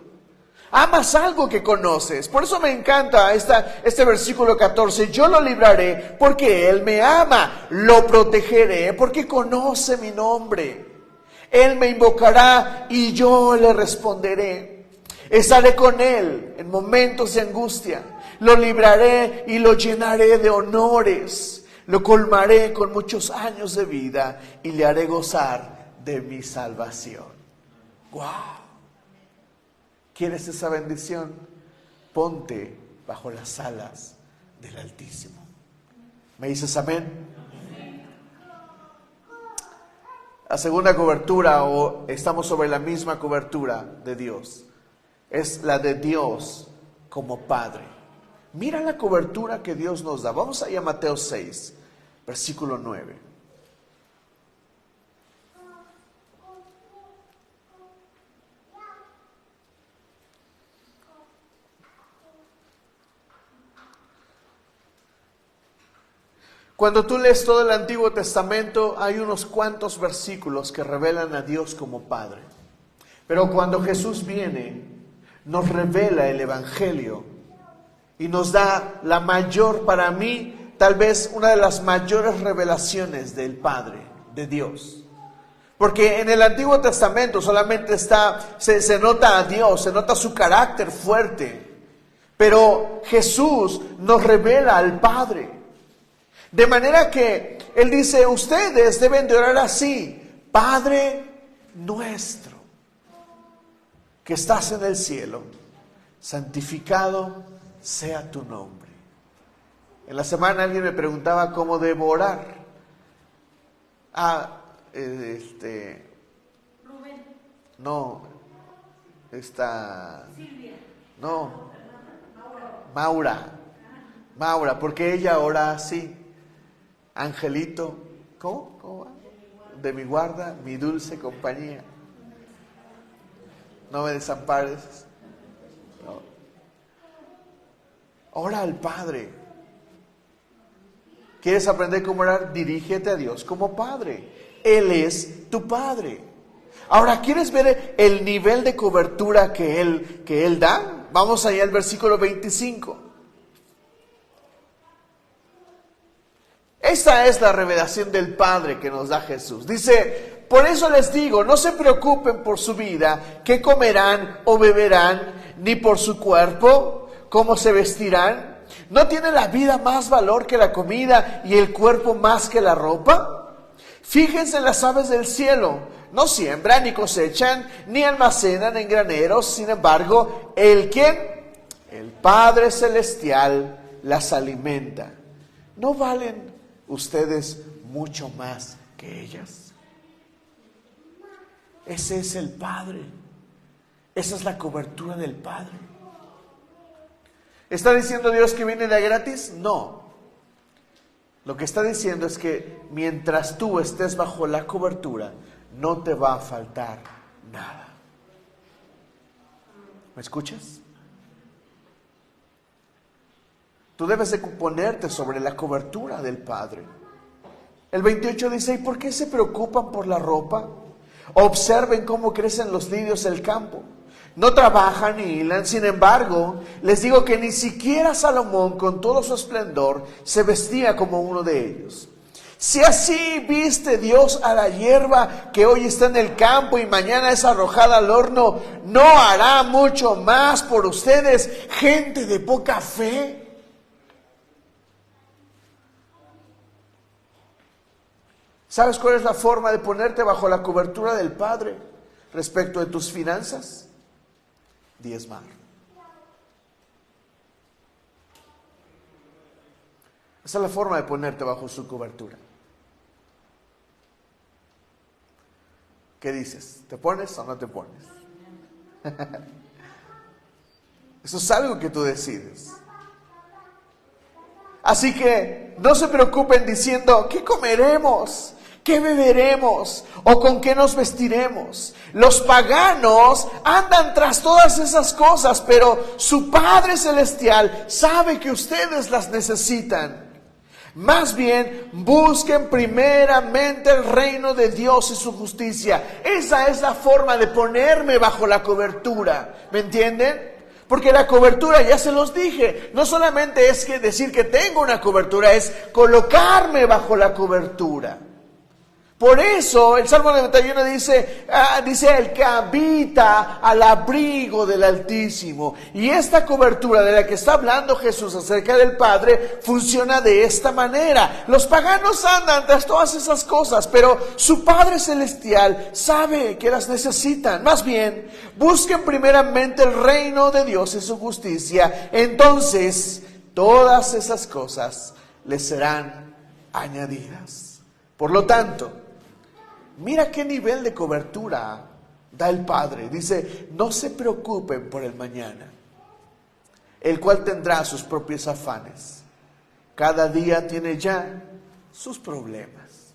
amas algo que conoces. Por eso me encanta este versículo 14. Yo lo libraré porque Él me ama, lo protegeré porque conoce mi nombre. Él me invocará y yo le responderé. Estaré con Él en momentos de angustia. Lo libraré y lo llenaré de honores. Lo colmaré con muchos años de vida y le haré gozar de mi salvación. ¡Wow! ¿Quieres esa bendición? Ponte bajo las alas del Altísimo. ¿Me dices amén? La segunda cobertura, o estamos sobre la misma cobertura de Dios, es la de Dios como Padre. Mira la cobertura que Dios nos da. Vamos allá a Mateo 6, versículo 9. Cuando tú lees todo el Antiguo Testamento, hay unos cuantos versículos que revelan a Dios como Padre. Pero cuando Jesús viene, nos revela el Evangelio y nos da la mayor, para mí, tal vez una de las mayores revelaciones del Padre, de Dios. Porque en el Antiguo Testamento solamente se nota a Dios, se nota su carácter fuerte. Pero Jesús nos revela al Padre. De manera que Él dice, ustedes deben de orar así: Padre nuestro, que estás en el cielo, santificado sea tu nombre. En la semana alguien me preguntaba cómo debo orar. Rubén. No, Silvia. No, Maura, porque ella ora así: Angelito, ¿cómo va? De mi guarda, mi dulce compañía. No me desampares. No. Ora al Padre. ¿Quieres aprender cómo orar? Dirígete a Dios como Padre. Él es tu Padre. Ahora, ¿quieres ver el nivel de cobertura que Él da? Vamos allá al versículo 25. Esta es la revelación del Padre que nos da Jesús. Dice, por eso les digo, no se preocupen por su vida, qué comerán o beberán, ni por su cuerpo, cómo se vestirán. ¿No tiene la vida más valor que la comida y el cuerpo más que la ropa? Fíjense en las aves del cielo, no siembran, ni cosechan, ni almacenan en graneros. Sin embargo, ¿quién? El Padre Celestial las alimenta. ¿No valen ustedes mucho más que ellas? Ese es el Padre. Esa es la cobertura del Padre. ¿Está diciendo Dios que viene de gratis? No. Lo que está diciendo es que mientras tú estés bajo la cobertura, no te va a faltar nada. ¿Me escuchas? Tú debes de ponerte sobre la cobertura del Padre. El 28 dice, ¿y por qué se preocupan por la ropa? Observen cómo crecen los lirios del campo. No trabajan ni hilan. Sin embargo, les digo que ni siquiera Salomón, con todo su esplendor, se vestía como uno de ellos. Si así viste Dios a la hierba que hoy está en el campo y mañana es arrojada al horno, ¿no hará mucho más por ustedes, gente de poca fe? ¿Sabes cuál es la forma de ponerte bajo la cobertura del Padre respecto de tus finanzas? Diezmar. Esa es la forma de ponerte bajo su cobertura. ¿Qué dices? ¿Te pones o no te pones? Eso es algo que tú decides. Así que no se preocupen diciendo, ¿qué comeremos? ¿Qué beberemos? ¿O con qué nos vestiremos? Los paganos andan tras todas esas cosas, pero su Padre Celestial sabe que ustedes las necesitan. Más bien, busquen primeramente el reino de Dios y su justicia. Esa es la forma de ponerme bajo la cobertura. ¿Me entienden? Porque la cobertura, ya se los dije, no solamente es que decir que tengo una cobertura, es colocarme bajo la cobertura. Por eso el Salmo 91 dice el que habita al abrigo del Altísimo. Y esta cobertura de la que está hablando Jesús acerca del Padre funciona de esta manera. Los paganos andan tras todas esas cosas, pero su Padre Celestial sabe que las necesitan. Más bien, busquen primeramente el reino de Dios y su justicia. Entonces, todas esas cosas les serán añadidas. Por lo tanto, mira qué nivel de cobertura da el Padre. Dice, no se preocupen por el mañana, el cual tendrá sus propios afanes. Cada día tiene ya sus problemas.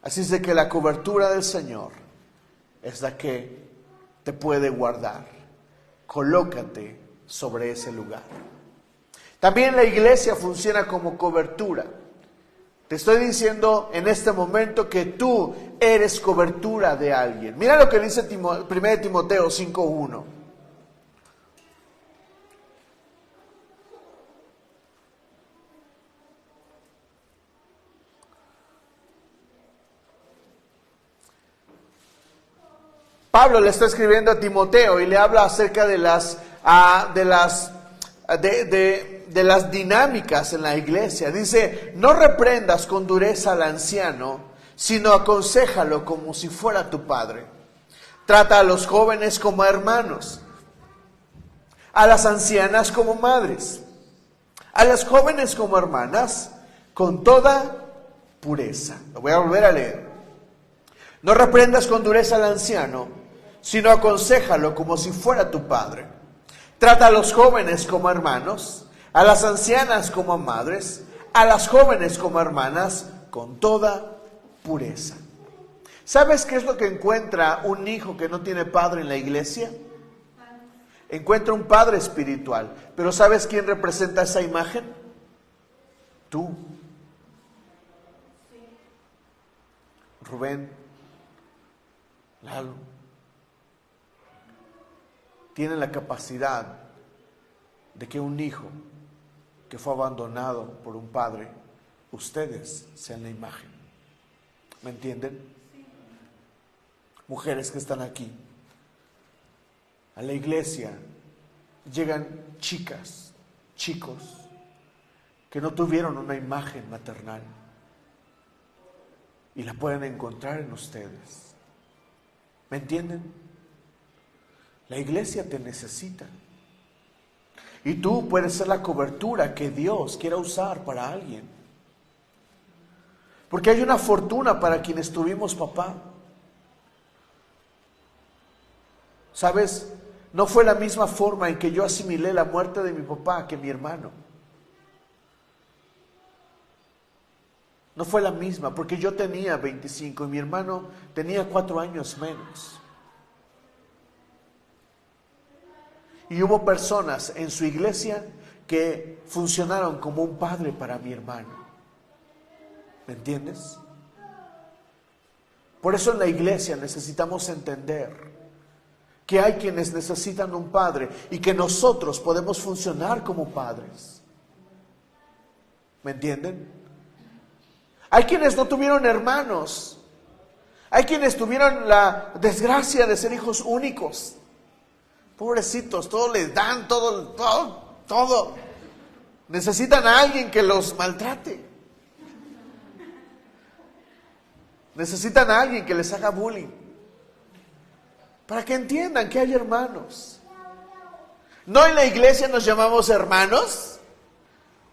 Así es de que la cobertura del Señor es la que te puede guardar. Colócate sobre ese lugar. También la iglesia funciona como cobertura. Te estoy diciendo en este momento que tú eres cobertura de alguien. Mira lo que dice 1 Timoteo 5:1. Pablo le está escribiendo a Timoteo y le habla acerca de las dinámicas en la iglesia. Dice, no reprendas con dureza al anciano, sino aconséjalo como si fuera tu padre. Trata a los jóvenes como hermanos, a las ancianas como madres, a las jóvenes como hermanas, con toda pureza. Lo voy a volver a leer. No reprendas con dureza al anciano, sino aconséjalo como si fuera tu padre. Trata a los jóvenes como hermanos, a las ancianas como madres, a las jóvenes como hermanas, con toda pureza. ¿Sabes qué es lo que encuentra un hijo que no tiene padre en la iglesia? Encuentra un padre espiritual. Pero ¿sabes quién representa esa imagen? Tú. Rubén, Lalo, tienen la capacidad de que un hijo que fue abandonado por un padre, ustedes sean la imagen. ¿Me entienden? Sí. Mujeres que están aquí, a la iglesia llegan chicas, chicos, que no tuvieron una imagen maternal. y la pueden encontrar en ustedes. ¿Me entienden? La iglesia te necesita. Y tú puedes ser la cobertura que Dios quiera usar para alguien. Porque hay una fortuna para quienes tuvimos papá. ¿Sabes? No fue la misma forma en que yo asimilé la muerte de mi papá que mi hermano. No fue la misma, porque yo tenía 25 y mi hermano tenía 4 años menos. Y hubo personas en su iglesia que funcionaron como un padre para mi hermano. ¿Me entiendes? Por eso en la iglesia necesitamos entender que hay quienes necesitan un padre y que nosotros podemos funcionar como padres. ¿Me entienden? Hay quienes no tuvieron hermanos. Hay quienes tuvieron la desgracia de ser hijos únicos. Pobrecitos, todo les dan, todo. Necesitan a alguien que los maltrate. Necesitan a alguien que les haga bullying. Para que entiendan que hay hermanos. ¿No en la iglesia nos llamamos hermanos?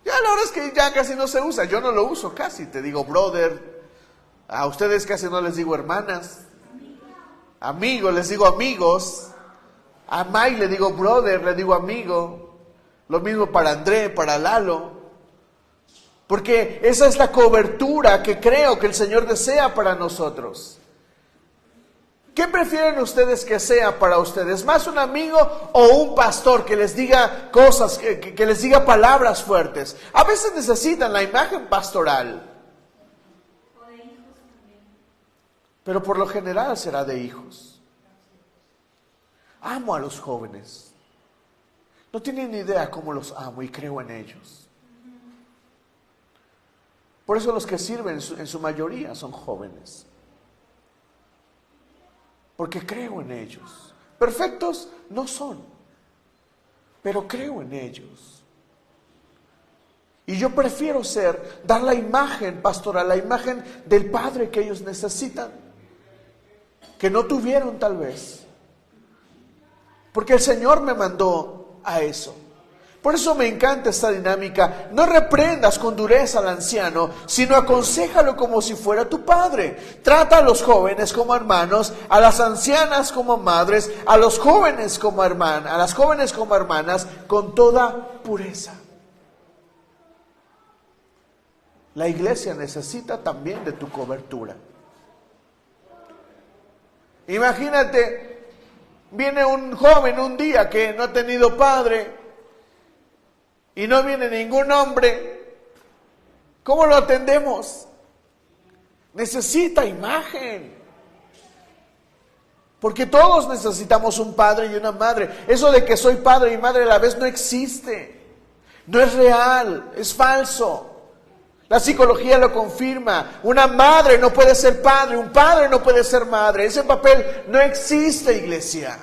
Ya la verdad es que ya casi no se usa. Yo no lo uso casi. Te digo brother. A ustedes casi no les digo hermanas. Amigos, les digo amigos. A Mike le digo brother, le digo amigo. Lo mismo para André, para Lalo. Porque esa es la cobertura que creo que el Señor desea para nosotros. ¿Qué prefieren ustedes que sea para ustedes? ¿Más un amigo o un pastor que les diga cosas, que les diga palabras fuertes? A veces necesitan la imagen pastoral. O de hijos también. Pero por lo general será de hijos. Amo a los jóvenes. No tienen ni idea cómo los amo y creo en ellos. Por eso los que sirven en su mayoría son jóvenes. Porque creo en ellos. Perfectos no son, pero creo en ellos. Y yo prefiero dar la imagen pastoral, la imagen del padre que ellos necesitan, que no tuvieron tal vez. Porque el Señor me mandó a eso. Por eso me encanta esta dinámica. No reprendas con dureza al anciano, sino aconséjalo como si fuera tu padre. Trata a los jóvenes como hermanos, a las ancianas como madres, a los jóvenes como hermanas, a las jóvenes como hermanas, con toda pureza. La iglesia necesita también de tu cobertura. Imagínate, viene un joven un día que no ha tenido padre, y no viene ningún hombre. ¿Cómo lo atendemos? Necesita imagen. Porque todos necesitamos un padre y una madre. Eso de que soy padre y madre a la vez no existe. No es real, es falso. La psicología lo confirma. Una madre no puede ser padre, un padre no puede ser madre. Ese papel no existe, iglesia.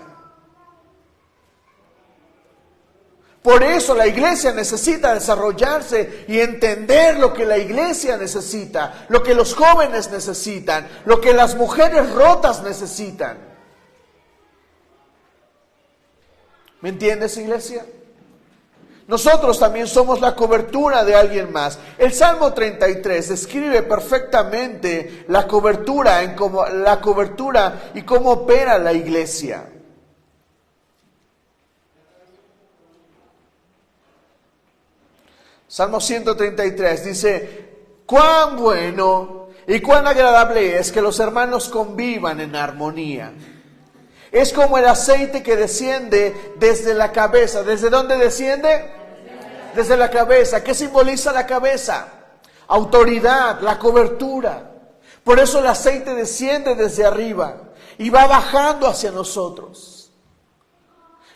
Por eso la iglesia necesita desarrollarse y entender lo que la iglesia necesita, lo que los jóvenes necesitan, lo que las mujeres rotas necesitan. ¿Me entiendes, iglesia? Nosotros también somos la cobertura de alguien más. El Salmo 33 describe perfectamente la cobertura y cómo opera la iglesia. Salmo 133 dice: cuán bueno y cuán agradable es que los hermanos convivan en armonía. Es como el aceite que desciende desde la cabeza. ¿Desde dónde desciende? Desde la cabeza. ¿Qué simboliza la cabeza? Autoridad, la cobertura. Por eso el aceite desciende desde arriba y va bajando hacia nosotros.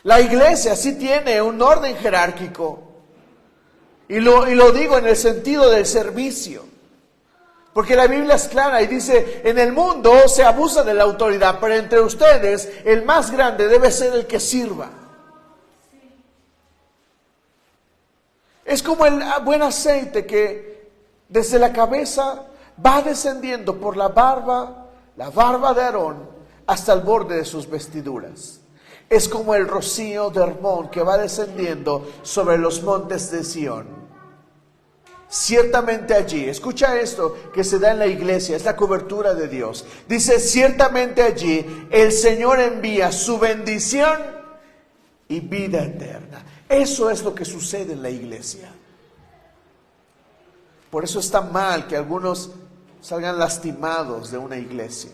La iglesia sí tiene un orden jerárquico. Y lo digo en el sentido del servicio. Porque la Biblia es clara y dice: en el mundo se abusa de la autoridad, pero entre ustedes el más grande debe ser el que sirva. Es como el buen aceite que desde la cabeza va descendiendo por la barba de Aarón, hasta el borde de sus vestiduras. Es como el rocío de Hermón que va descendiendo sobre los montes de Sión. Ciertamente allí, escucha esto que se da en la iglesia, es la cobertura de Dios. Dice, ciertamente allí el Señor envía su bendición y vida eterna. Eso es lo que sucede en la iglesia. Por eso está mal que algunos salgan lastimados de una iglesia.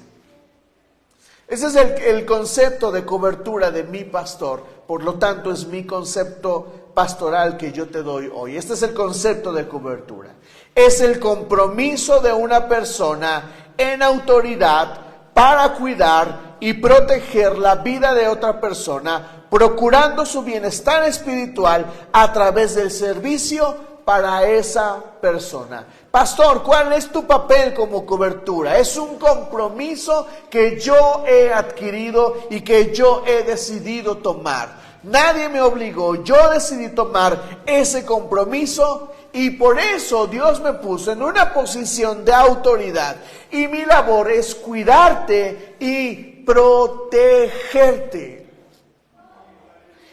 Ese es el concepto de cobertura de mi pastor. Por lo tanto, es mi concepto pastoral que yo te doy hoy. Este es el concepto de cobertura. Es el compromiso de una persona en autoridad para cuidar y proteger la vida de otra persona, procurando su bienestar espiritual a través del servicio para esa persona. Pastor, ¿cuál es tu papel como cobertura? Es un compromiso que yo he adquirido y que yo he decidido tomar. Nadie me obligó, yo decidí tomar ese compromiso y por eso Dios me puso en una posición de autoridad. Y mi labor es cuidarte y protegerte.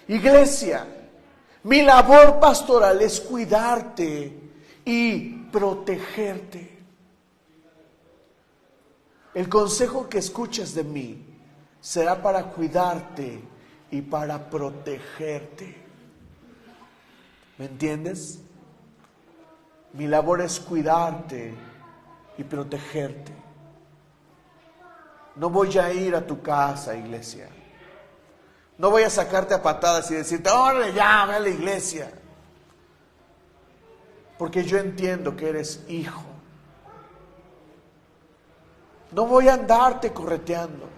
Iglesia, mi labor pastoral es cuidarte y protegerte. El consejo que escuches de mí será para cuidarte y para protegerte. ¿Me entiendes? Mi labor es cuidarte y protegerte. No voy a ir a tu casa, iglesia. No voy a sacarte a patadas y decirte, órale ya, ve a la iglesia. Porque yo entiendo que eres hijo. No voy a andarte correteando.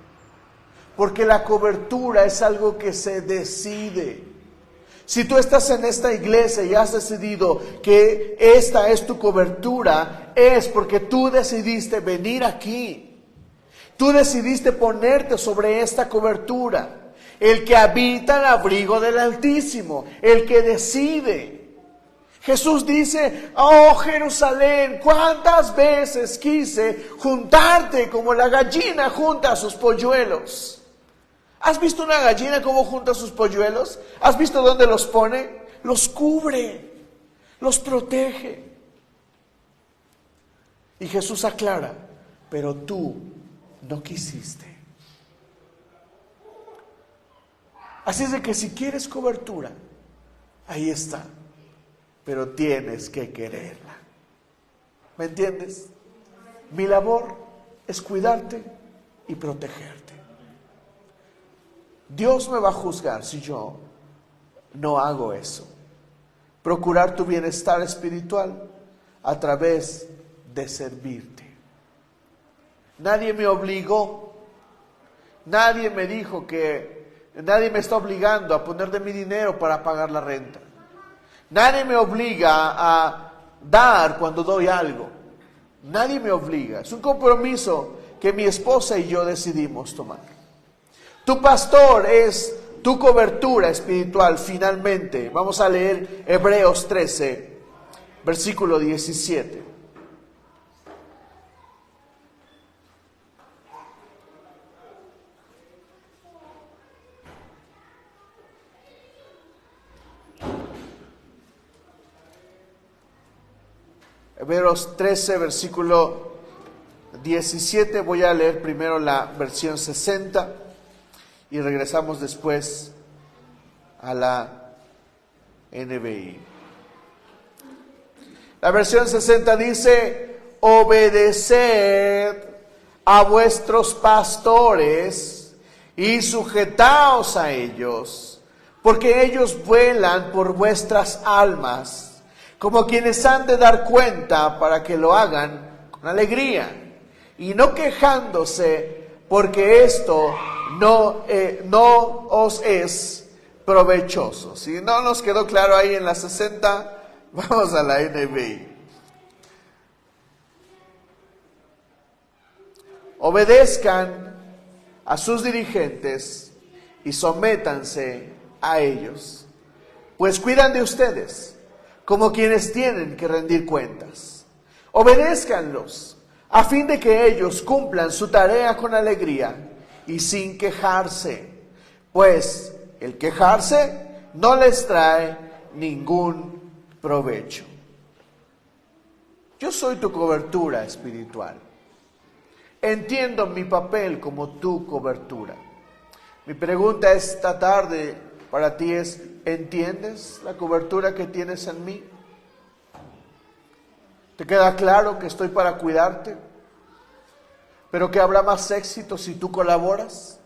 Porque la cobertura es algo que se decide. Si tú estás en esta iglesia y has decidido que esta es tu cobertura, es porque tú decidiste venir aquí. Tú decidiste ponerte sobre esta cobertura. El que habita el abrigo del Altísimo, el que decide. Jesús dice, oh Jerusalén, cuántas veces quise juntarte como la gallina junta a sus polluelos. ¿Has visto una gallina cómo junta sus polluelos? ¿Has visto dónde los pone? Los cubre, los protege. Y Jesús aclara, pero tú no quisiste. Así es de que si quieres cobertura, ahí está. Pero tienes que quererla. ¿Me entiendes? Mi labor es cuidarte y protegerte. Dios me va a juzgar si yo no hago eso. Procurar tu bienestar espiritual a través de servirte. Nadie me obligó. Nadie me dijo que... Nadie me está obligando a poner de mi dinero para pagar la renta. Nadie me obliga a dar cuando doy algo. Nadie me obliga. Es un compromiso que mi esposa y yo decidimos tomar. Tu pastor es tu cobertura espiritual finalmente. Vamos a leer Hebreos 13, versículo 17. Hebreos 13, versículo 17. Voy a leer primero la versión 60 y regresamos después a la NBI. La versión 60 dice, obedeced a vuestros pastores y sujetaos a ellos, porque ellos velan por vuestras almas, como quienes han de dar cuenta, para que lo hagan con alegría y no quejándose, porque esto no os es provechoso. Si no nos quedó claro ahí en la 60, vamos a la NBI. Obedezcan a sus dirigentes y sométanse a ellos, pues cuidan de ustedes como quienes tienen que rendir cuentas. Obedézcanlos, a fin de que ellos cumplan su tarea con alegría y sin quejarse, pues el quejarse no les trae ningún provecho. Yo soy tu cobertura espiritual. Entiendo mi papel como tu cobertura. Mi pregunta esta tarde para ti es: ¿entiendes la cobertura que tienes en mí? ¿Te queda claro que estoy para cuidarte, pero que habrá más éxito si tú colaboras?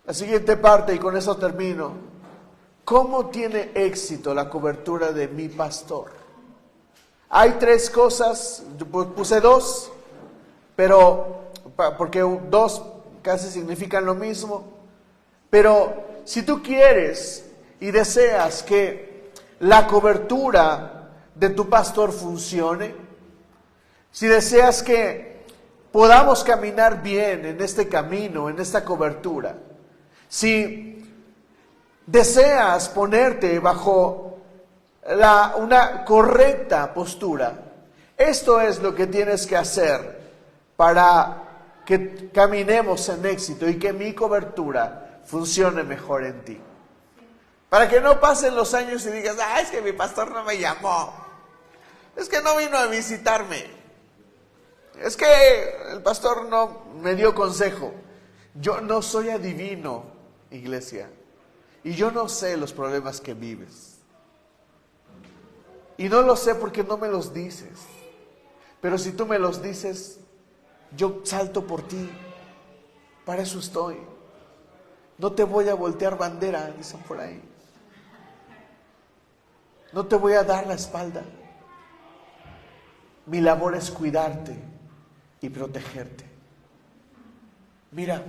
La siguiente parte, y con eso termino. ¿Cómo tiene éxito la cobertura de mi pastor? Hay 3 cosas, yo puse 2, pero porque 2 casi significan lo mismo. Pero si tú quieres y deseas que la cobertura de tu pastor funcione, si deseas que podamos caminar bien en este camino, en esta cobertura, si deseas ponerte bajo una correcta postura, esto es lo que tienes que hacer para que caminemos en éxito y que mi cobertura funcione mejor en ti. Para que no pasen los años y digas: es que mi pastor no me llamó, es que no vino a visitarme, es que el pastor no me dio consejo. Yo no soy adivino, iglesia, y yo no sé los problemas que vives. Y no lo sé porque no me los dices. Pero si tú me los dices, yo salto por ti. Para eso estoy. No te voy a voltear bandera, dicen por ahí. No te voy a dar la espalda. Mi labor es cuidarte y protegerte. Mira,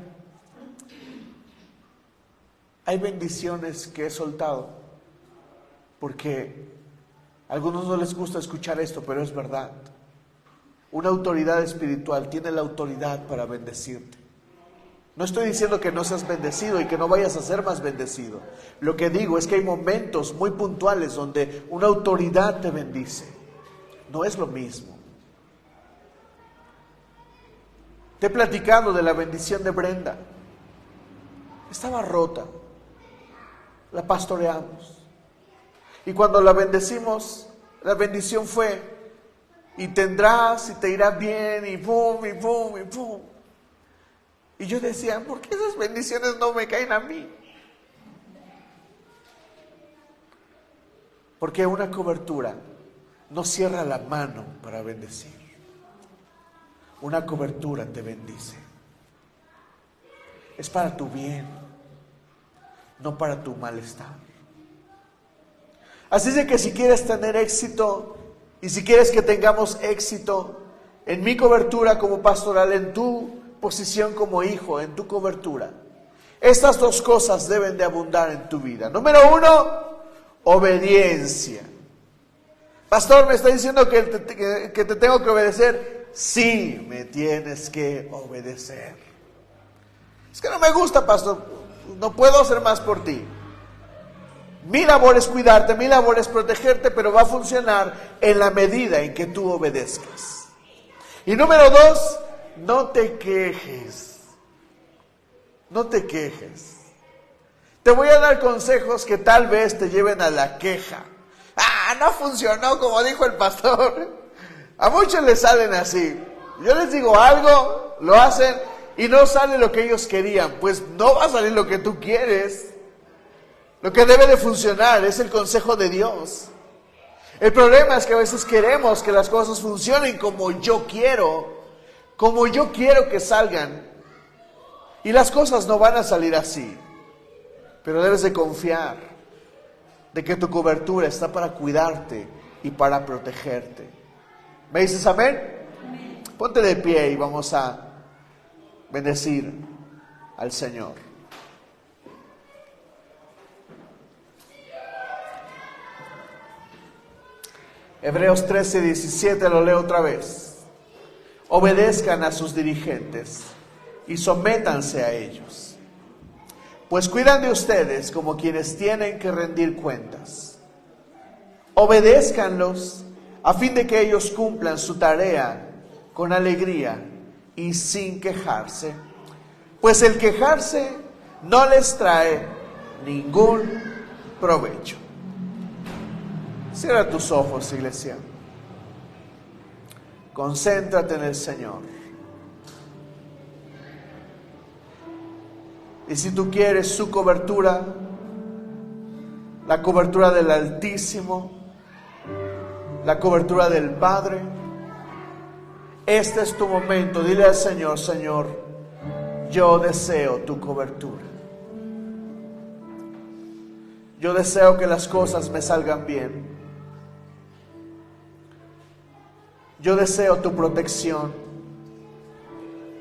hay bendiciones que he soltado porque a algunos no les gusta escuchar esto, pero es verdad. Una autoridad espiritual tiene la autoridad para bendecirte. No estoy diciendo que no seas bendecido y que no vayas a ser más bendecido. Lo que digo es que hay momentos muy puntuales donde una autoridad te bendice. No es lo mismo. Te he platicado de la bendición de Brenda. Estaba rota. La pastoreamos. Y cuando la bendecimos, la bendición fue: y tendrás y te irá bien, y pum, y pum, y pum. Y yo decía: ¿por qué esas bendiciones no me caen a mí? Porque una cobertura no cierra la mano para bendecir. Una cobertura te bendice. Es para tu bien, no para tu malestar. Así es de que si quieres tener éxito y si quieres que tengamos éxito en mi cobertura como pastoral, en tu posición como hijo, en tu cobertura, estas 2 cosas deben de abundar en tu vida. Número 1, obediencia. Pastor, ¿me está diciendo que te tengo que obedecer? Sí, me tienes que obedecer. Es que no me gusta, pastor, no puedo hacer más por ti. Mi labor es cuidarte, mi labor es protegerte, pero va a funcionar en la medida en que tú obedezcas. Y número 2, no te quejes. No te quejes. Te voy a dar consejos que tal vez te lleven a la queja. No funcionó como dijo el pastor. A muchos les salen así. Yo les digo algo, lo hacen y no sale lo que ellos querían. Pues no va a salir lo que tú quieres. Lo que debe de funcionar es el consejo de Dios. El problema es que a veces queremos que las cosas funcionen como yo quiero que salgan. Y las cosas no van a salir así. Pero debes de confiar de que tu cobertura está para cuidarte y para protegerte. ¿Me dices amén? Amén. Ponte de pie y vamos a bendecir al Señor. Hebreos 13:17, lo leo otra vez. Obedezcan a sus dirigentes y sométanse a ellos, pues cuidan de ustedes como quienes tienen que rendir cuentas. Obedézcanlos a fin de que ellos cumplan su tarea con alegría y sin quejarse. Pues el quejarse no les trae ningún provecho. Cierra tus ojos, iglesia. Concéntrate en el Señor. Y si tú quieres su cobertura, la cobertura del Altísimo, la cobertura del Padre, este es tu momento. Dile al Señor: Señor, yo deseo tu cobertura. Yo deseo que las cosas me salgan bien. Yo deseo tu protección.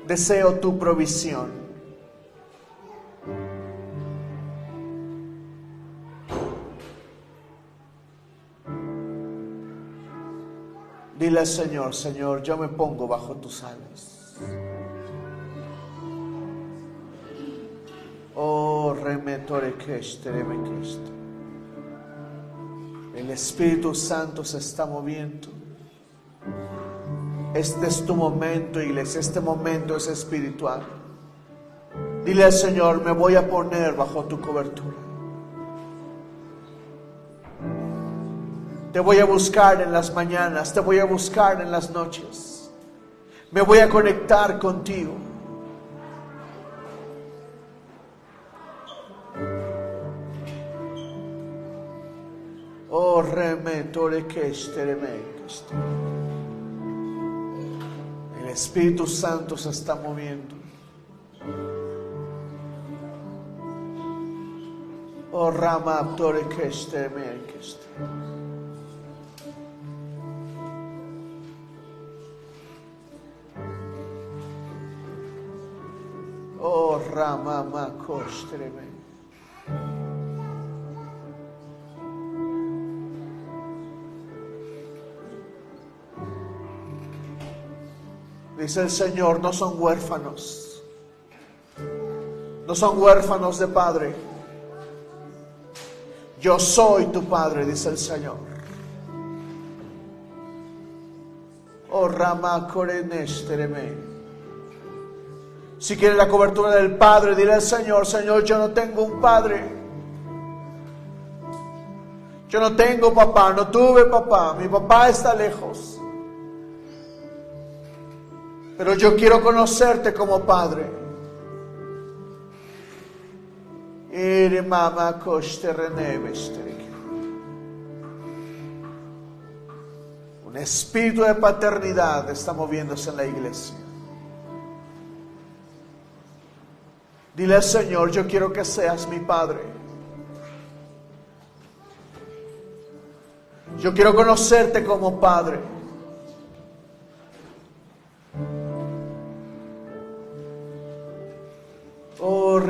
Deseo tu provisión. Dile al Señor: Señor, yo me pongo bajo tus alas. Oh, remetore keste, remekeste. El Espíritu Santo se está moviendo. Este es tu momento, iglesia. Este momento es espiritual. Dile al Señor: me voy a poner bajo tu cobertura. Te voy a buscar en las mañanas, te voy a buscar en las noches. Me voy a conectar contigo. Oh, remetore keste, remekeste. El Espíritu Santo se está moviendo. Oh, rama aptore keste, remekeste. Oh, rama makostreme. Dice el Señor: no son huérfanos. No son huérfanos de padre. Yo soy tu Padre, dice el Señor. Oh, rama korenestereme. Si quieres la cobertura del Padre, dile al Señor: Señor, yo no tengo un padre. Yo no tengo papá, no tuve papá. Mi papá está lejos. Pero yo quiero conocerte como Padre. Un espíritu de paternidad está moviéndose en la iglesia. Dile al Señor: yo quiero que seas mi Padre. Yo quiero conocerte como Padre. Oh,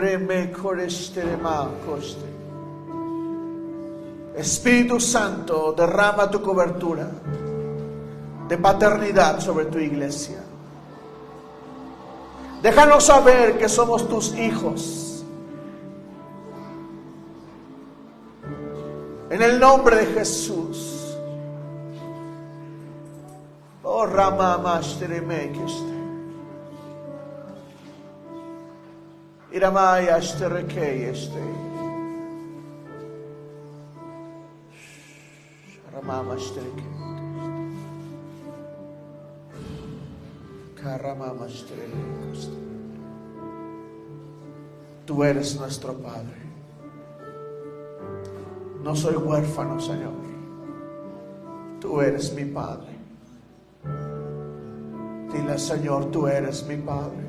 Espíritu Santo, derrama tu cobertura de paternidad sobre tu iglesia. Déjanos saber que somos tus hijos. En el nombre de Jesús. Oh, Rama Mashteremekeste. Iramaya Ashterekeyeste. Rama Mashtereke. Tú eres nuestro Padre. No soy huérfano, Señor. Tú eres mi Padre. Dile al Señor: tú eres mi Padre.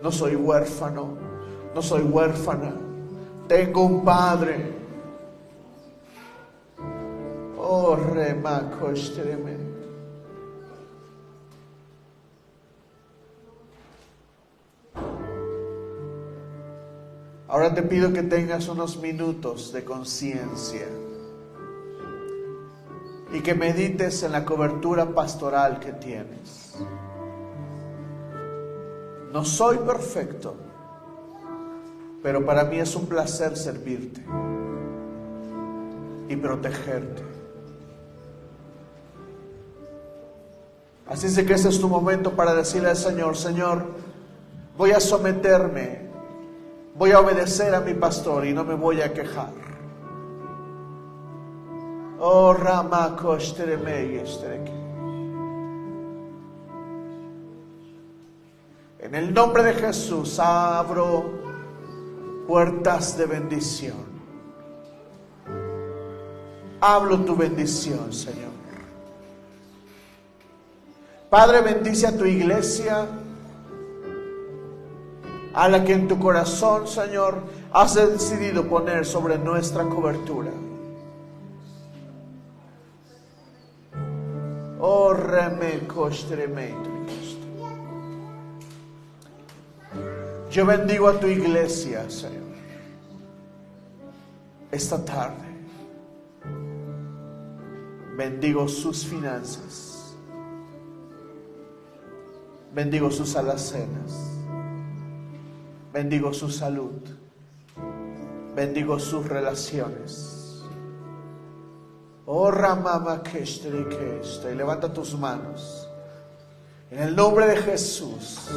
No soy huérfano, no soy huérfana. Tengo un Padre. Oh, remako estereme. Ahora te pido que tengas unos minutos de conciencia y que medites en la cobertura pastoral que tienes. No soy perfecto, pero para mí es un placer servirte y protegerte. Así es de que este es tu momento para decirle al Señor: Señor, voy a someterme, voy a obedecer a mi pastor y no me voy a quejar. Oh, en el nombre de Jesús abro puertas de bendición. Hablo tu bendición, Señor. Padre, bendice a tu iglesia, a la que en tu corazón, Señor, has decidido poner sobre nuestra cobertura. Oh, yo bendigo a tu iglesia, Señor, esta tarde. Bendigo sus finanzas. Bendigo sus alacenas. Bendigo su salud. Bendigo sus relaciones. Oh, Ramama Keshtere Keshtere. Levanta tus manos. En el nombre de Jesús.